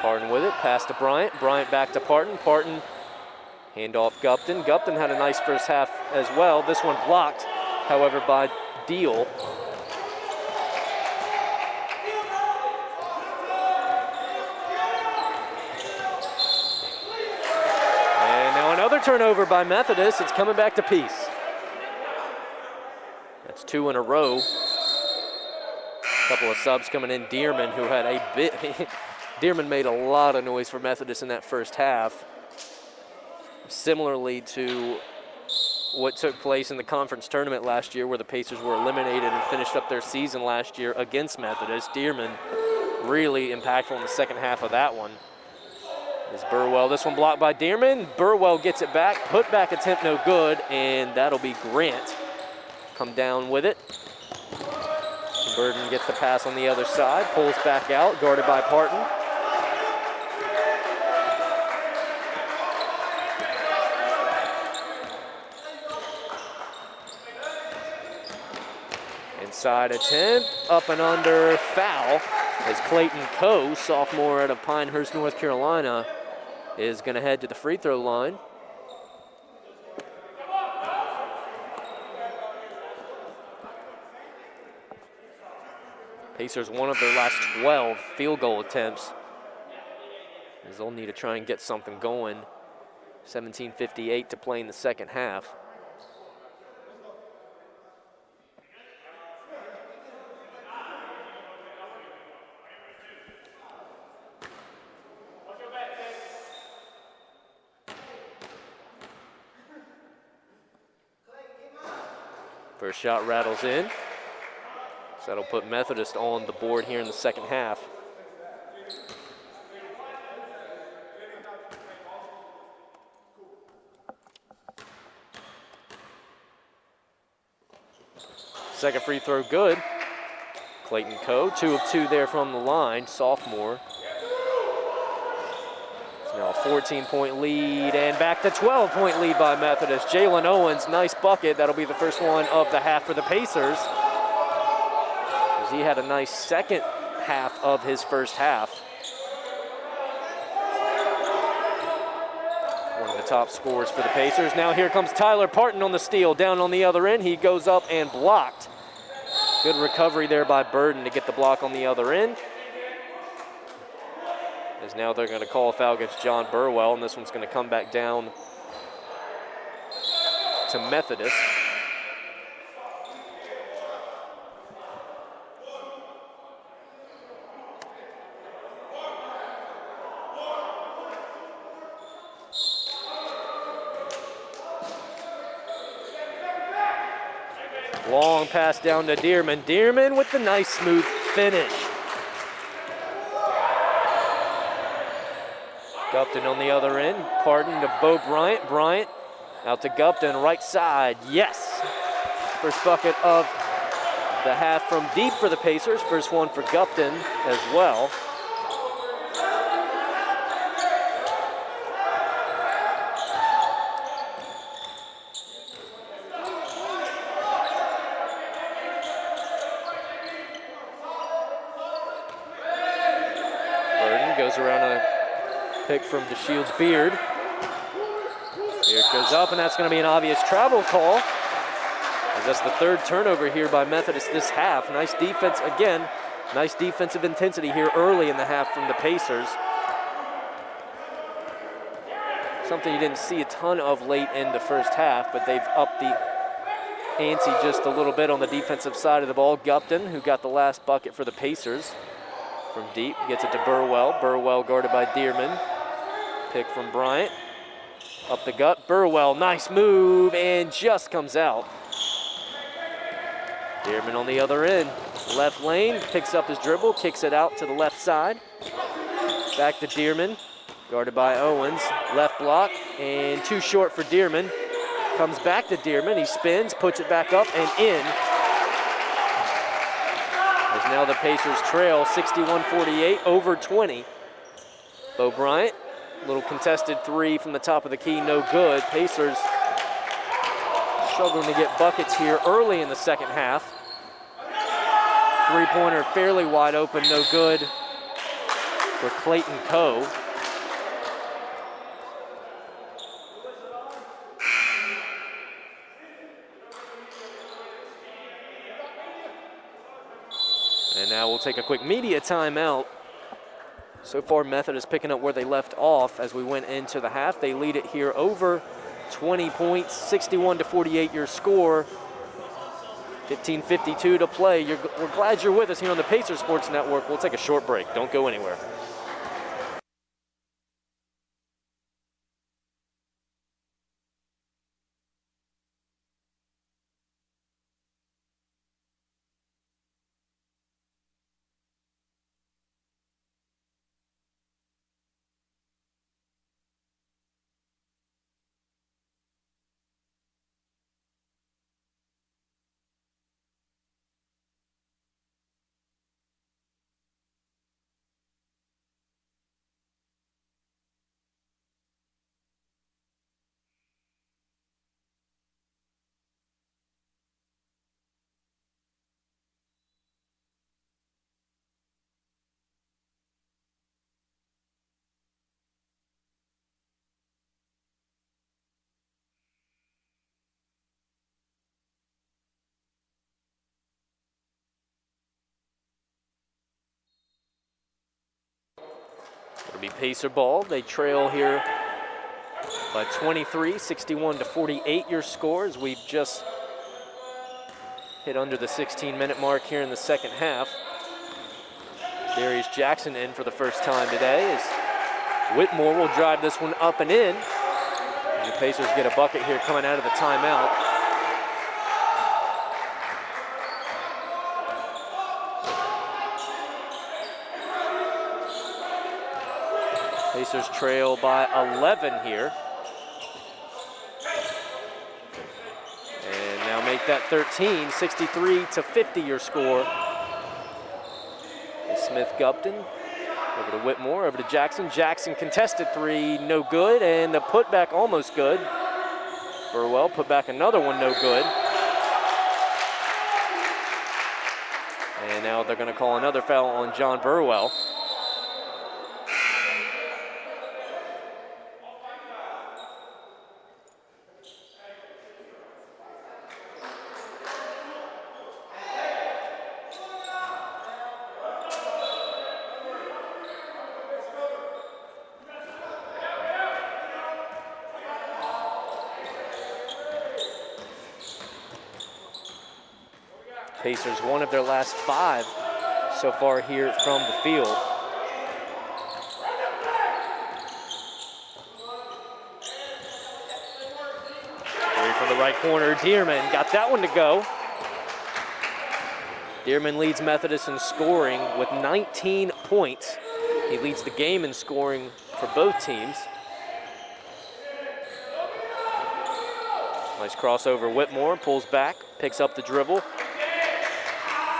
Parton with it, pass to Bryant. Bryant back to Parton. Parton, hand off Gupton. Gupton had a nice first half as well. This one blocked, however, by Deal. And now another turnover by Methodist. It's coming back to Peace. That's 2 in a row. A couple of subs coming in. Dearman, who had a Dearman made a lot of noise for Methodist in that first half, similarly to what took place in the conference tournament last year where the Pacers were eliminated and finished up their season last year against Methodist. Dearman really impactful in the second half of that one. Is Burwell, this one blocked by Dearman. Burwell gets it back, put back attempt no good, and that'll be Grant. Come down with it. Burden gets the pass on the other side, pulls back out, guarded by Parton. Inside attempt, up and under, foul, as Clayton Coe, sophomore out of Pinehurst, North Carolina, is going to head to the free throw line. Pacers one of their last 12 field goal attempts, as they'll need to try and get something going. 17:58 to play in the second half. First shot rattles in. So that'll put Methodist on the board here in the second half. Second free throw good. Clayton Coe, 2 of 2 there from the line, sophomore. It's now a 14-point lead and back to 12-point lead by Methodist. Jalen Owens, nice bucket. That'll be the first one of the half for the Pacers. He had a nice second half of his first half. One of the top scorers for the Pacers. Now here comes Tyler Parton on the steal. Down on the other end, he goes up and blocked. Good recovery there by Burden to get the block on the other end. As now they're going to call a foul against John Burwell, and this one's going to come back down to Methodist. Long pass down to Dearman. Dearman with the nice smooth finish. Gupton on the other end. Parton to Bo Bryant. Bryant out to Gupton, right side. Yes. First bucket of the half from deep for the Pacers. First one for Gupton as well. Goes around a pick from DeShields Beard. Here it goes up, and that's going to be an obvious travel call, as that's the third turnover here by Methodist this half. Nice defense again. Nice defensive intensity here early in the half from the Pacers. Something you didn't see a ton of late in the first half, but they've upped the ante just a little bit on the defensive side of the ball. Gupton, who got the last bucket for the Pacers. From deep, gets it to Burwell. Burwell guarded by Dearman. Pick from Bryant. Up the gut, Burwell, nice move, and just comes out. Dearman on the other end. Left lane, picks up his dribble, kicks it out to the left side. Back to Dearman, guarded by Owens. Left block, and too short for Dearman. Comes back to Dearman, he spins, puts it back up and in. As now the Pacers trail 61-48 over 20. Bo Bryant, little contested three from the top of the key, no good. Pacers struggling to get buckets here early in the second half. Three-pointer fairly wide open, no good for Clayton Coe. And now we'll take a quick media timeout. So far, Methodist picking up where they left off as we went into the half. They lead it here over 20 points, 61-48 your score. 15:52 to play. We're glad you're with us here on the Pacers Sports Network. We'll take a short break. Don't go anywhere. It'll be Pacer ball. They trail here by 23, 61-48 your score, as we've just hit under the 16-minute mark here in the second half. Darius Jackson in for the first time today, as Whitmore will drive this one up and in. And the Pacers get a bucket here coming out of the timeout. Pacers trail by 11 here. And now make that 13, 63-50 your score. Smith-Gupton over to Whitmore, over to Jackson. Jackson contested three, no good, and the putback almost good. Burwell put back another one, no good. And now they're going to call another foul on John Burwell. Pacers one of their last 5 so far here from the field. Three from the right corner, Dearman got that one to go. Dearman leads Methodist in scoring with 19 points. He leads the game in scoring for both teams. Nice crossover, Whitmore pulls back, picks up the dribble.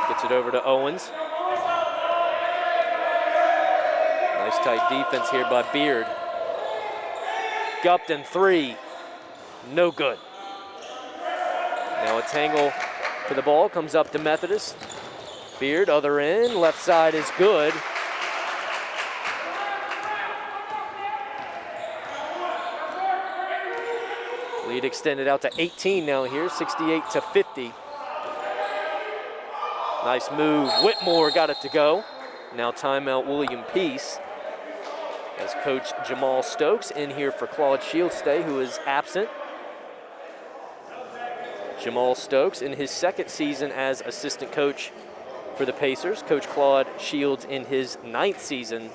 Gets it over to Owens. Nice tight defense here by Beard. Gupton three, no good. Now a tangle for the ball, comes up to Methodist. Beard, other end, left side is good. Lead extended out to 18 now here, 68-50. Nice move, Whitmore got it to go. Now timeout William Peace, as Coach Jamal Stokes in here for Claude Shieldstay, who is absent. Jamal Stokes in his second season as assistant coach for the Pacers. Coach Claude Shields in his 9th season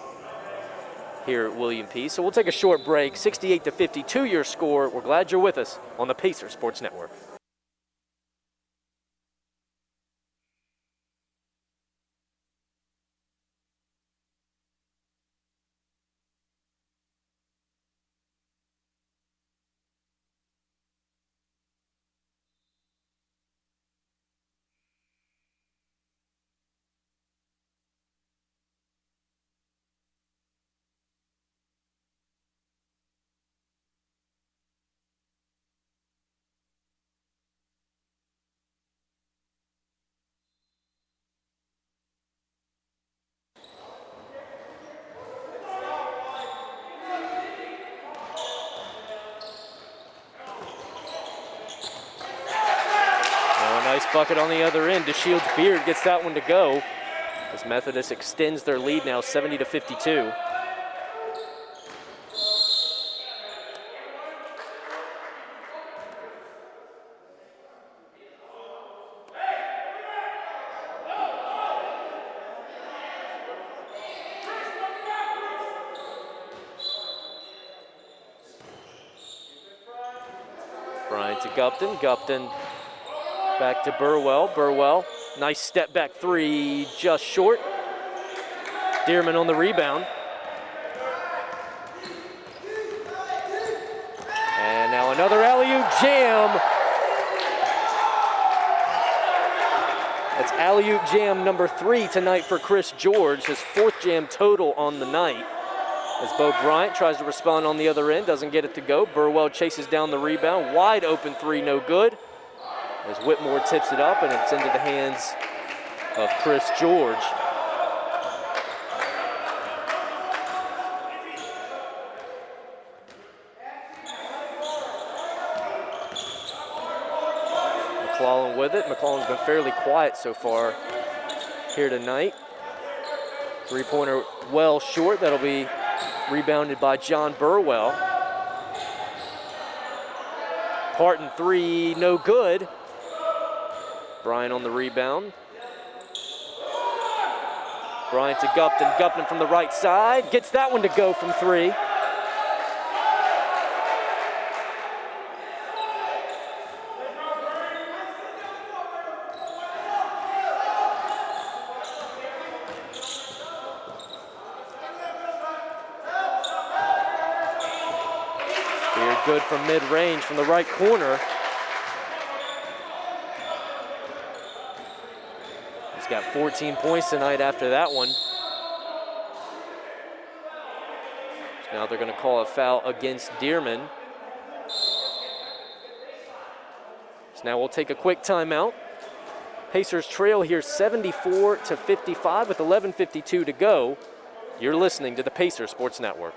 here at William Peace. So we'll take a short break, 68-52 your score. We're glad you're with us on the Pacer Sports Network. Nice bucket on the other end. DeShields Beard gets that one to go, as Methodist extends their lead now 70-52. Bryant to Gupton. Gupton back to Burwell. Burwell, nice step back three, just short. Dearman on the rebound. And now another alley-oop jam. That's alley-oop jam number 3 tonight for Chris George, his 4th jam total on the night. As Bo Bryant tries to respond on the other end, doesn't get it to go. Burwell chases down the rebound, wide open three, no good. As Whitmore tips it up, and it's into the hands of Chris George. McClellan with it. McClellan's been fairly quiet so far here tonight. Three-pointer well short. That'll be Rebounded by John Burwell. Parton three, no good. Bryant on the rebound. Bryant to Gupton. Gupton from the right side. Gets that one to go from three. Here, good from mid-range from the right corner. He's got 14 points tonight after that one. So now they're going to call a foul against Dearman. So now we'll take a quick timeout. Pacers trail here 74-55 with 11:52 to go. You're listening to the Pacers Sports Network.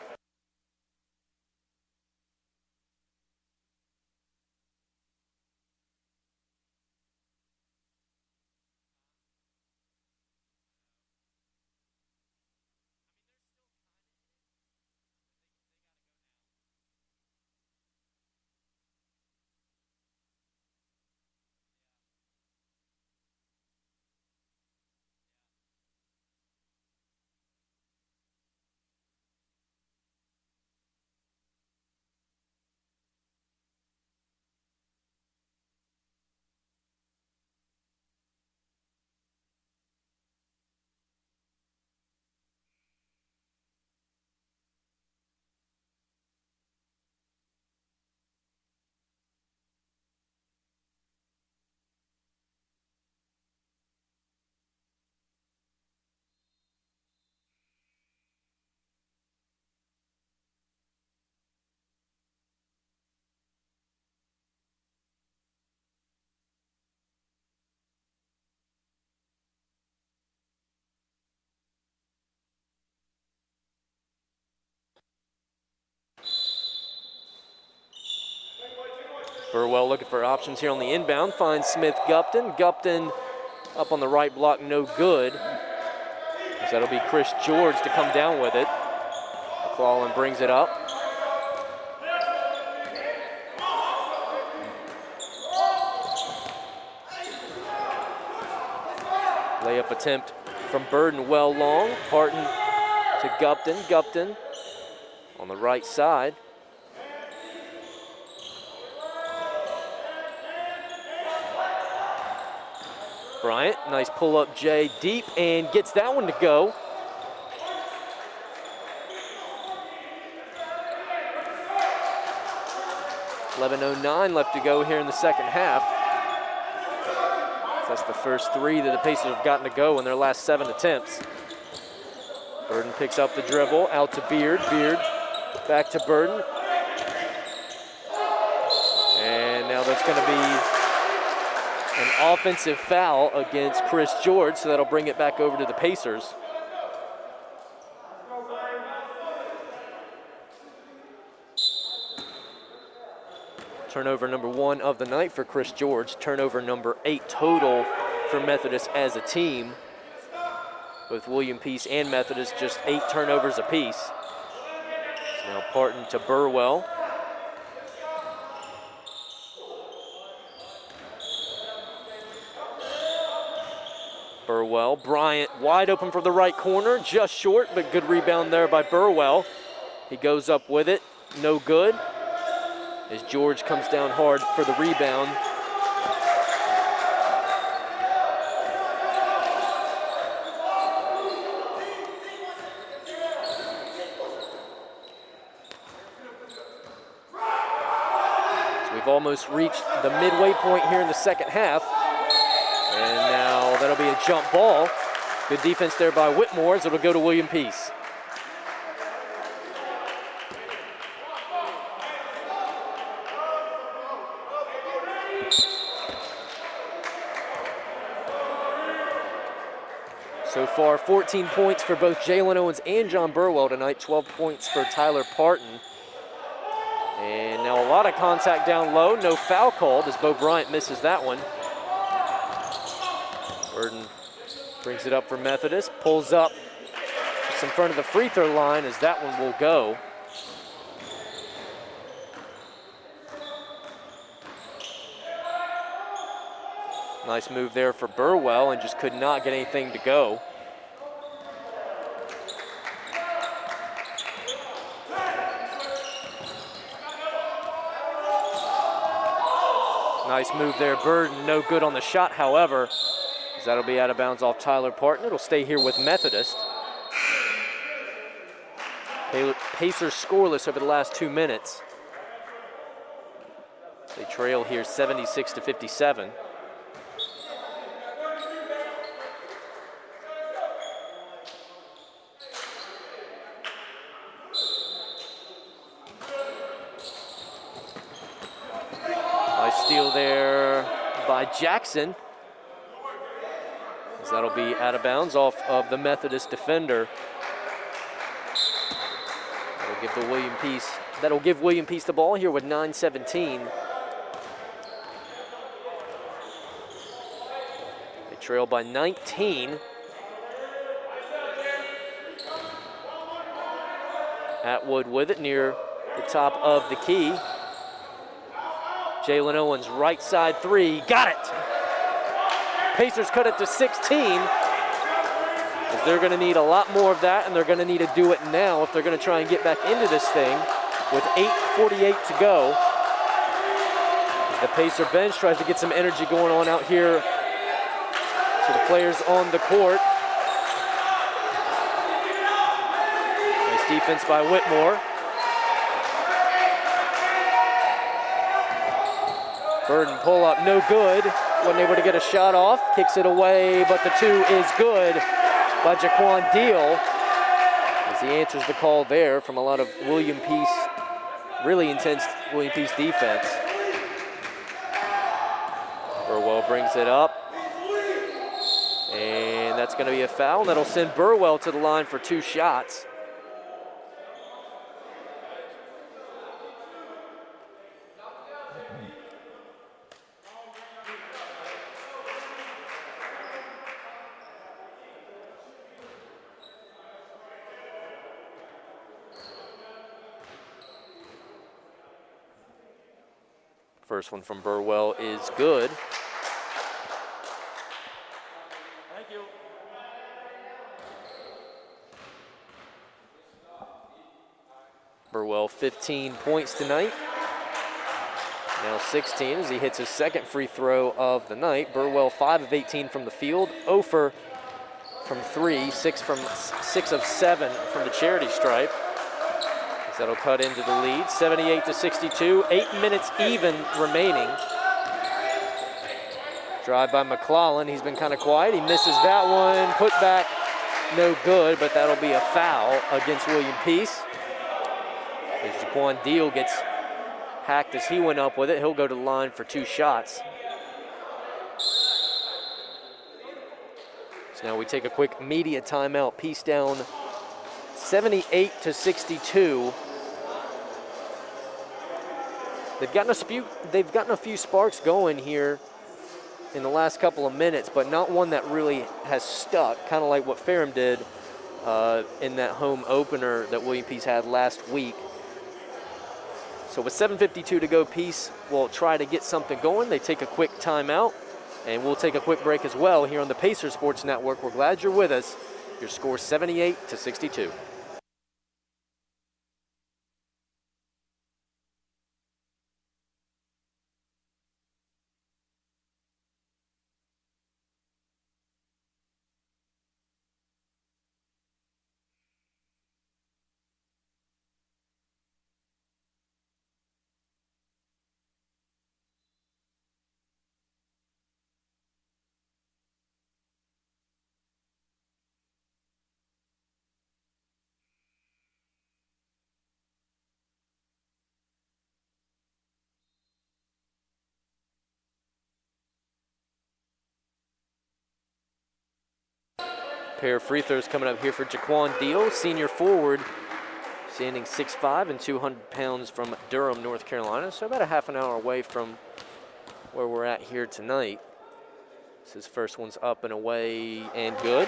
Burwell looking for options here on the inbound. Finds Smith-Gupton. Gupton up on the right block, no good. So that'll be Chris George to come down with it. McClellan brings it up. Layup attempt from Burden, well long. Parton to Gupton. Gupton on the right side. Bryant, nice pull-up J deep and gets that one to go. .11:09 left to go here in the second half. That's the first three that the Pacers have gotten to go in their last 7 attempts. Burden picks up the dribble, out to Beard. Beard back to Burden. And now that's going to be an offensive foul against Chris George, so that'll bring it back over to the Pacers. Turnover number 1 of the night for Chris George. Turnover number 8 total for Methodist as a team. Both William Peace and Methodist just 8 turnovers apiece. So now Parton to Burwell. Burwell, Bryant wide open from the right corner, just short, but good rebound there by Burwell. He goes up with it, no good, as George comes down hard for the rebound. So we've almost reached the midway point here in the second half. And now that'll be a jump ball. Good defense there by Whitmore, so it'll go to William Peace. So far, 14 points for both Jalen Owens and John Burwell tonight, 12 points for Tyler Parton. And now a lot of contact down low, no foul called as Bo Bryant misses that one. Burden brings it up for Methodist, pulls up Steps in front of the free throw line as that one will go. Nice move there for Burwell, and just could not get anything to go. Nice move there, Burden. No good on the shot, however, as that'll be out of bounds off Tyler Parton. It'll stay here with Methodist. Pacers scoreless over the last 2 minutes. They trail here 76-57. Steal there by Jackson, as that'll be out of bounds off of the Methodist defender. That'll give William Peace the ball here with 9:17. They trail by 19. Atwood with it near the top of the key. Jalen Owens, right side three, got it! Pacers cut it to 16, as they're gonna need a lot more of that, and they're gonna need to do it now if they're gonna try and get back into this thing with 8:48 to go. As the Pacer bench tries to get some energy going on out here to the players on the court. Nice defense by Whitmore. Burden pull up, no good. Wasn't able to get a shot off. Kicks it away, but the two is good by Jaquan Deal, as he answers the call there from a lot of William Peace, really intense William Peace defense. Burwell brings it up, and that's going to be a foul. That'll send Burwell to the line for 2 shots. First one from Burwell is good. Thank you. Burwell 15 points tonight. Now 16 as he hits his second free throw of the night. Burwell 5 of 18 from the field, 0 for from 3, 6 of 7 from the charity stripe. That'll cut into the lead, 78-62, 8 minutes even remaining. Drive by McClellan, he's been kind of quiet. He misses that one, put back, no good, but that'll be a foul against William Peace. As Jaquan Deal gets hacked as he went up with it, he'll go to the line for 2 shots. So now we take a quick media timeout. Peace down 78-62. They've gotten a few sparks going here in the last couple of minutes, but not one that really has stuck, kind of like what Ferrum did in that home opener that William Peace had last week. So with 7:52 to go, Peace will try to get something going. They take a quick timeout, and we'll take a quick break as well here on the Pacer Sports Network. We're glad you're with us. Your score 78-62. Pair of free throws coming up here for Jaquan Deal, senior forward, standing 6'5" and 200 pounds from Durham, North Carolina. So about a half an hour away from where we're at here tonight. This is first one's up and away and good.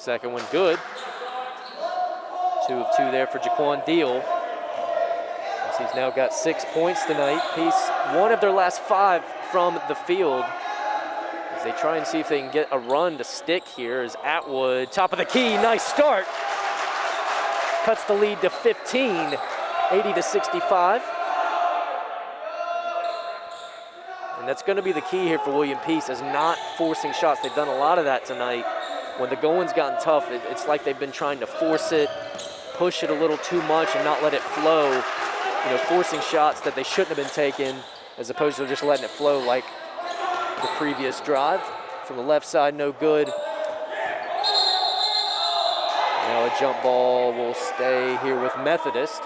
Second one good. 2 of 2 there for Jaquan Deal. He's now got 6 points tonight. Peace, 1 of their last 5 from the field. As they try and see if they can get a run to stick here as Atwood, top of the key, nice start. Cuts the lead to 15, 80-65. And that's going to be the key here for William Peace, is not forcing shots. They've done a lot of that tonight. When the going's gotten tough, it's like they've been trying to force it, push it a little too much and not let it flow. You know, forcing shots that they shouldn't have been taking as opposed to just letting it flow like the previous drive. From the left side, no good. Now a jump ball will stay here with Methodist.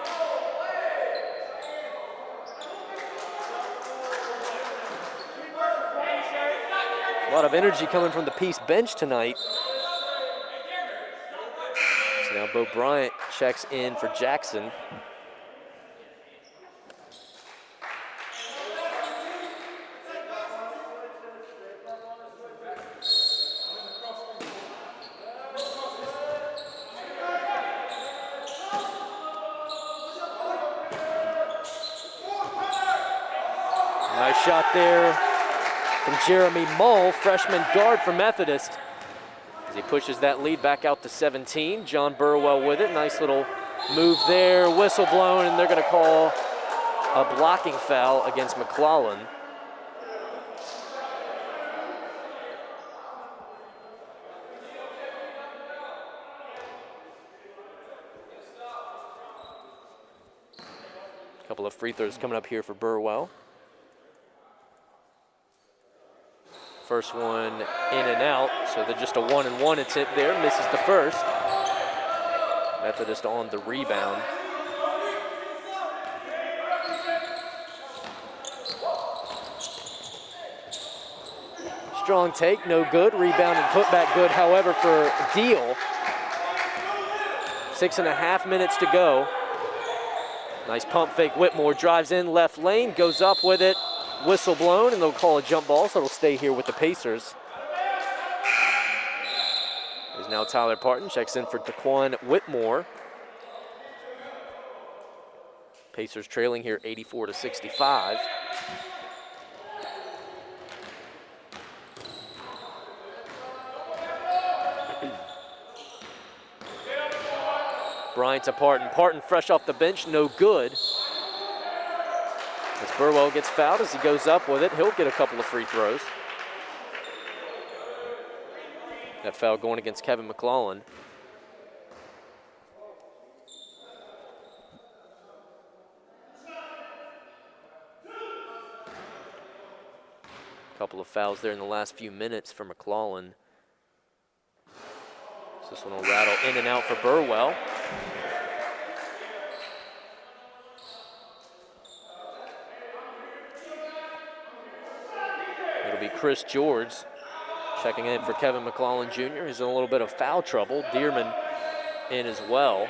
A lot of energy coming from the Peace bench tonight. So now Bo Bryant checks in for Jackson. Nice shot there from Jeremy Mull, freshman guard for Methodist. As he pushes that lead back out to 17. John Burwell with it. Nice little move there. Whistle blown, and they're going to call a blocking foul against McClellan. A couple of free throws coming up here for Burwell. First one in and out, so they're just a 1-and-1 attempt there. Misses the first. Methodist on the rebound. Strong take, no good. Rebound and putback good, however, for Deal. 6.5 minutes to go. Nice pump fake. Whitmore drives in left lane, goes up with it. Whistle blown, and they'll call a jump ball, so it'll stay here with the Pacers. There's now Tyler Parton, checks in for Daquan Whitmore. Pacers trailing here 84-65. Bryant to Parton. Parton fresh off the bench, no good. As Burwell gets fouled as he goes up with it, he'll get a couple of free throws. That foul going against Kevin McClellan. A couple of fouls there in the last few minutes for McClellan. So this one will rattle in and out for Burwell. It'll be Chris George checking in for Kevin McClellan Jr. He's in a little bit of foul trouble. Dearman in as well.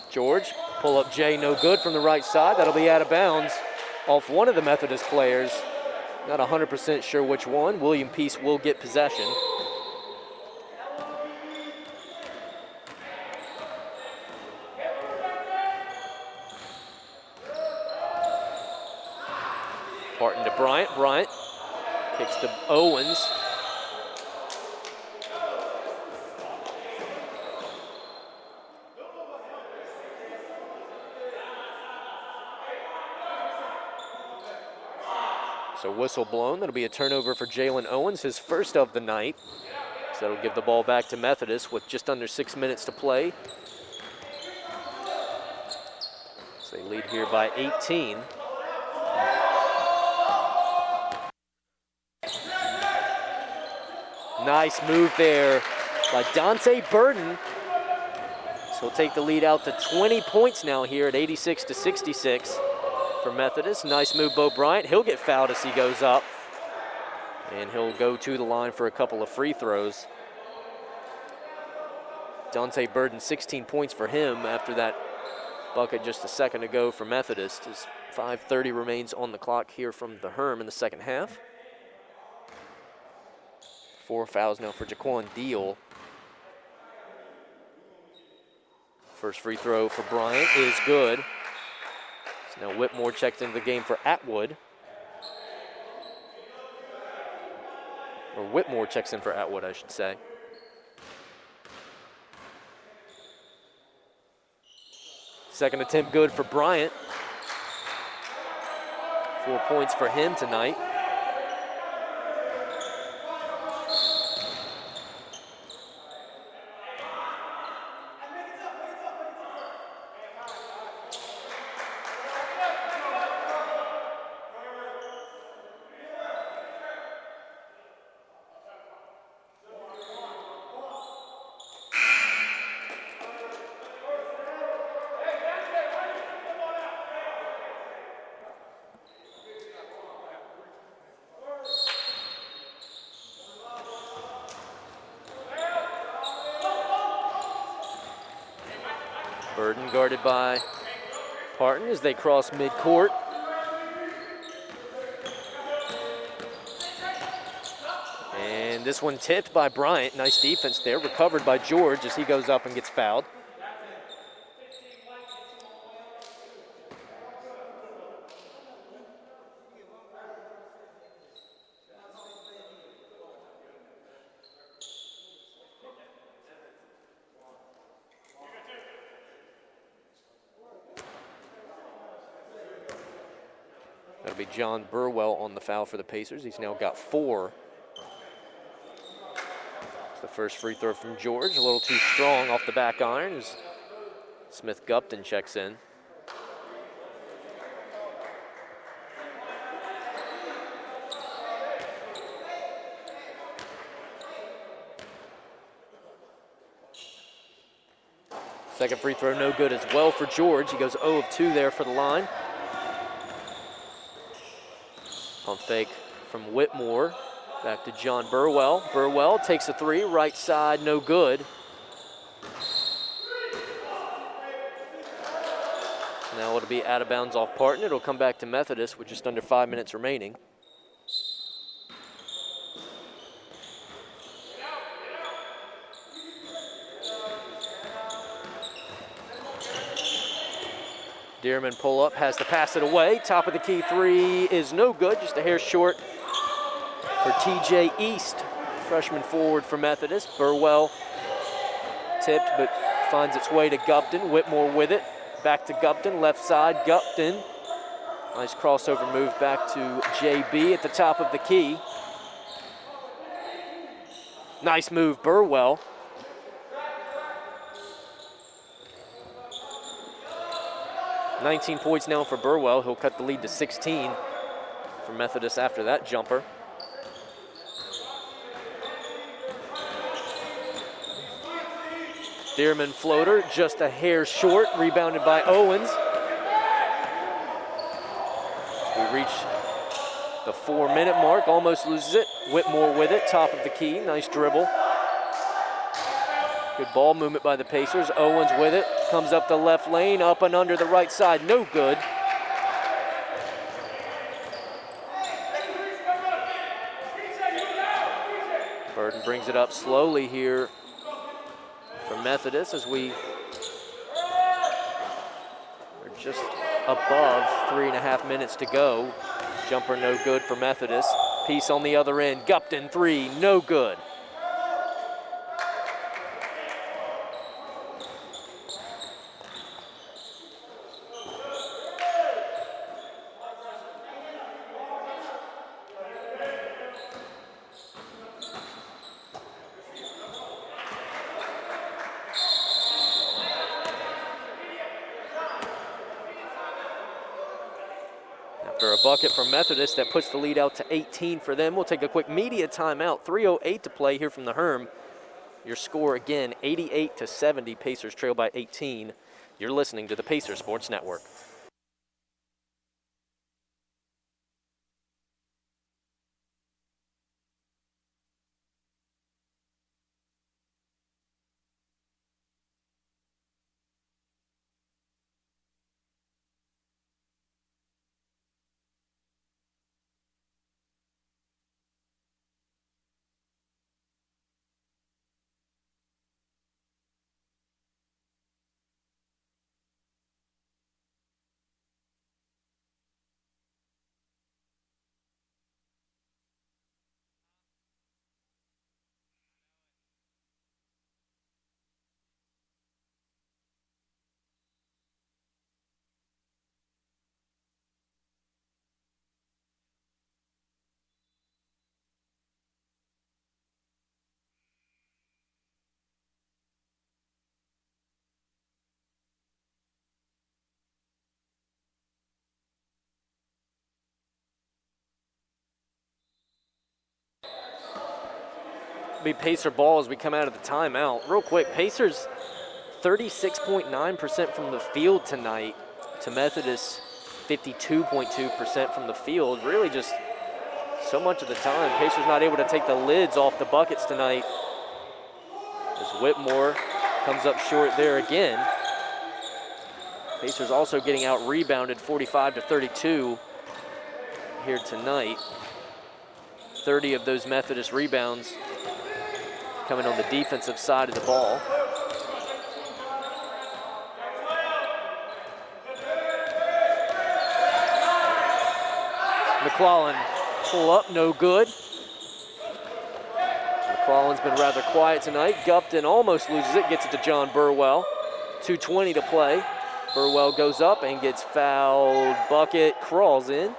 George, pull up Jay, no good from the right side. That'll be out of bounds off one of the Methodist players. Not 100% sure which one. William Peace will get possession. Parton to Bryant. Bryant kicks to Owens. So whistle blown. That'll be a turnover for Jalen Owens, his first of the night. So that'll give the ball back to Methodist with just under 6 minutes to play. So they lead here by 18. Nice move there by Dante Burden. So he'll take the lead out to 20 points now here at 86-66 for Methodist. Nice move, Bo Bryant. He'll get fouled as he goes up. And he'll go to the line for a couple of free throws. Dante Burden, 16 points for him after that bucket just a second ago for Methodist as 5:30 remains on the clock here from the Herm in the second half. 4 fouls now for Jaquan Deal. First free throw for Bryant is good. So now Whitmore checked into the game for Atwood. Or Whitmore checks in for Atwood, I should say. Second attempt good for Bryant. 4 points for him tonight. Burden guarded by Parton as they cross midcourt. And this one tipped by Bryant. Nice defense there. Recovered by George as he goes up and gets fouled. That'll be John Burwell on the foul for the Pacers. He's now got 4. It's the first free throw from George. A little too strong off the back iron as Smith Gupton checks in. Second free throw no good as well for George. He goes 0 of 2 there for the line. Pump fake from Whitmore. Back to John Burwell. Burwell takes a 3, right side, no good. Now it'll be out of bounds off Parton. It'll come back to Methodist with just under 5 minutes remaining. Dearman pull up, has to pass it away. Top of the key 3 is no good, just a hair short for TJ East, freshman forward for Methodist. Burwell tipped but finds its way to Gupton. Whitmore with it, back to Gupton, left side, Gupton. Nice crossover move back to JB at the top of the key. Nice move, Burwell. $19 points now for Burwell. He'll cut the lead to 16 for Methodist after that jumper. Dearman floater, just a hair short, rebounded by Owens. We reach the 4-minute mark, almost loses it. Whitmore with it, top of the key, nice dribble. Good ball movement by the Pacers. Owens with it, comes up the left lane, up and under the right side, no good. Burden brings it up slowly here for Methodist as we are just above 3.5 minutes to go. Jumper no good for Methodist. Piece on the other end, Gupton 3, no good. After a bucket from Methodist, that puts the lead out to 18 for them. We'll take a quick media timeout. 3:08 to play here from the Herm. Your score again, 88-70. Pacers trail by 18. You're listening to the Pacers Sports Network. be Pacer ball as we come out of the timeout. Real quick, Pacers 36.9% from the field tonight to Methodist 52.2% from the field. Really just so much of the time. Pacers not able to take the lids off the buckets tonight as Whitmore comes up short there again. Pacers also getting out rebounded 45-32 here tonight. 30 of those Methodist rebounds coming on the defensive side of the ball. McClellan pull up, no good. McClellan's been rather quiet tonight. Gupton almost loses it, gets it to John Burwell. 2:20 to play. Burwell goes up and gets fouled. Bucket crawls in.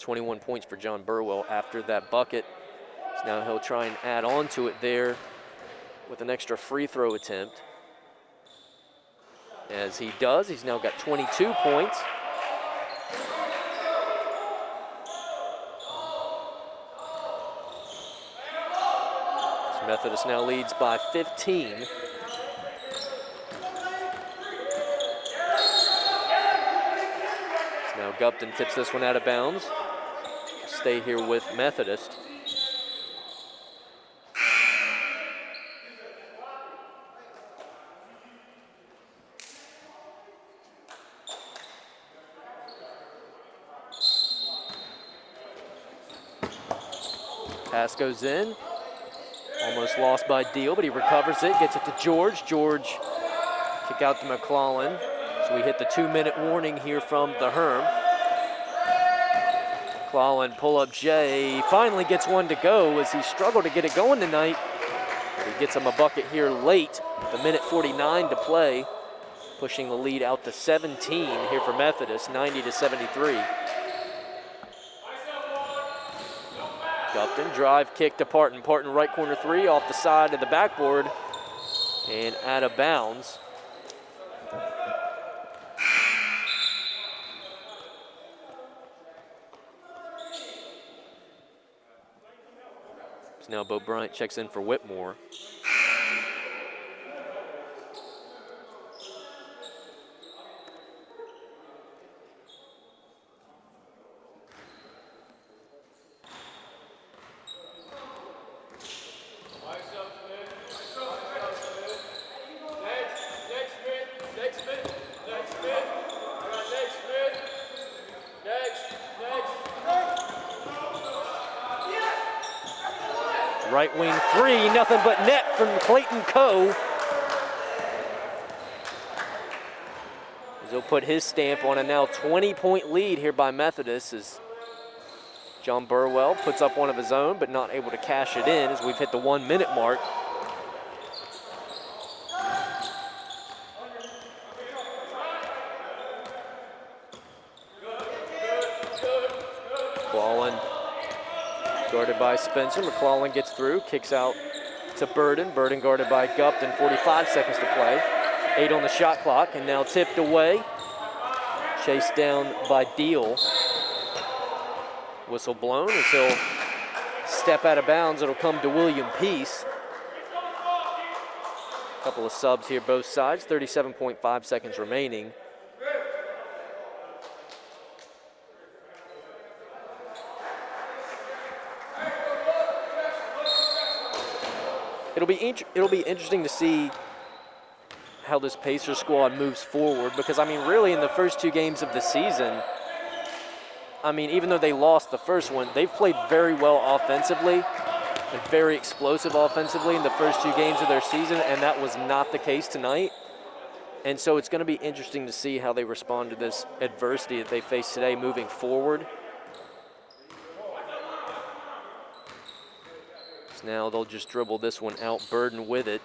.21 points for John Burwell after that bucket. So now he'll try and add on to it there with an extra free throw attempt. As he does, he's now got 22 points. So Methodist now leads by 15. So now Gupton tips this one out of bounds. Stay here with Methodist. Pass goes in. Almost lost by Deal, but he recovers it, gets it to George. George kick out to McClellan. So we hit the 2-minute warning here from the Herm. McClellan pull-up J, finally gets one to go as he struggled to get it going tonight. But he gets him a bucket here late, with 1:49 to play, pushing the lead out to 17 here for Methodist, 90-73. Gupton, drive, kick to Parton. Parton right corner three off the side of the backboard and out of bounds. So now Bo Bryant checks in for Whitmore. Right wing three, nothing but net from Clayton Coe. He'll put his stamp on a now 20-point lead here by Methodist as John Burwell puts up one of his own, but not able to cash it in as we've hit the 1-minute mark. McClellan guarded by Spencer. McClellan gets through, kicks out to Burden. Burden guarded by Gupton, 45 seconds to play. 8 on the shot clock, and now tipped away. Chased down by Deal. Whistle blown as he'll step out of bounds. It'll come to William Peace. A couple of subs here, both sides. 37.5 seconds remaining. It'll be interesting to see how this Pacers squad moves forward, because I mean, really in the first 2 games of the season, I mean, even though they lost the first one, they've played very well offensively and very explosive offensively in the first 2 games of their season, and that was not the case tonight. And so it's going to be interesting to see how they respond to this adversity that they face today moving forward. So now they'll just dribble this one out, Burden with it.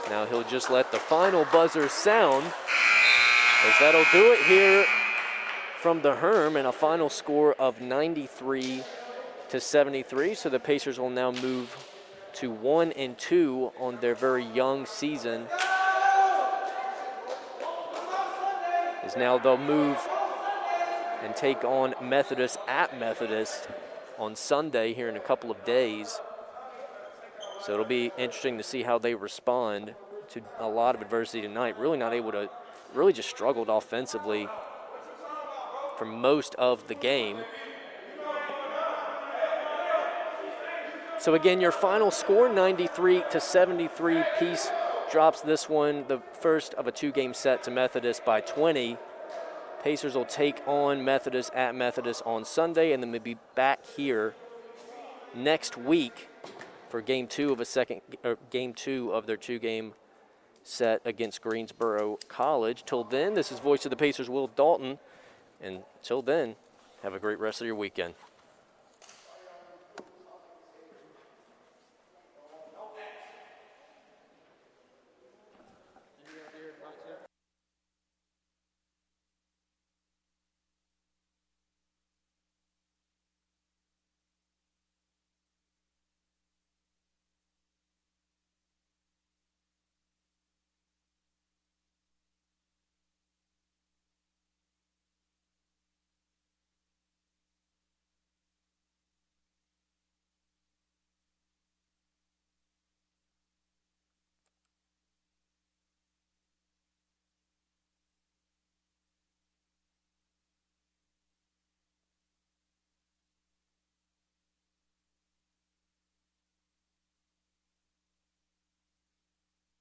Now he'll just let the final buzzer sound, as that'll do it here from the Herm, and a final score of 93-73. So the Pacers will now move to 1-2 on their very young season. As now they'll move and take on Methodist at Methodist on Sunday here in a couple of days. So it'll be interesting to see how they respond to a lot of adversity tonight. Really not able to, really just struggled offensively for most of the game. So again, your final score, 93-73. Peace drops this one, the first of a 2-game set, to Methodist by 20. Pacers will take on Methodist at Methodist on Sunday, and then we'll be back here next week for game 2 of their 2-game set against Greensboro College. Till then, this is Voice of the Pacers, Will Dalton, and till then, have a great rest of your weekend.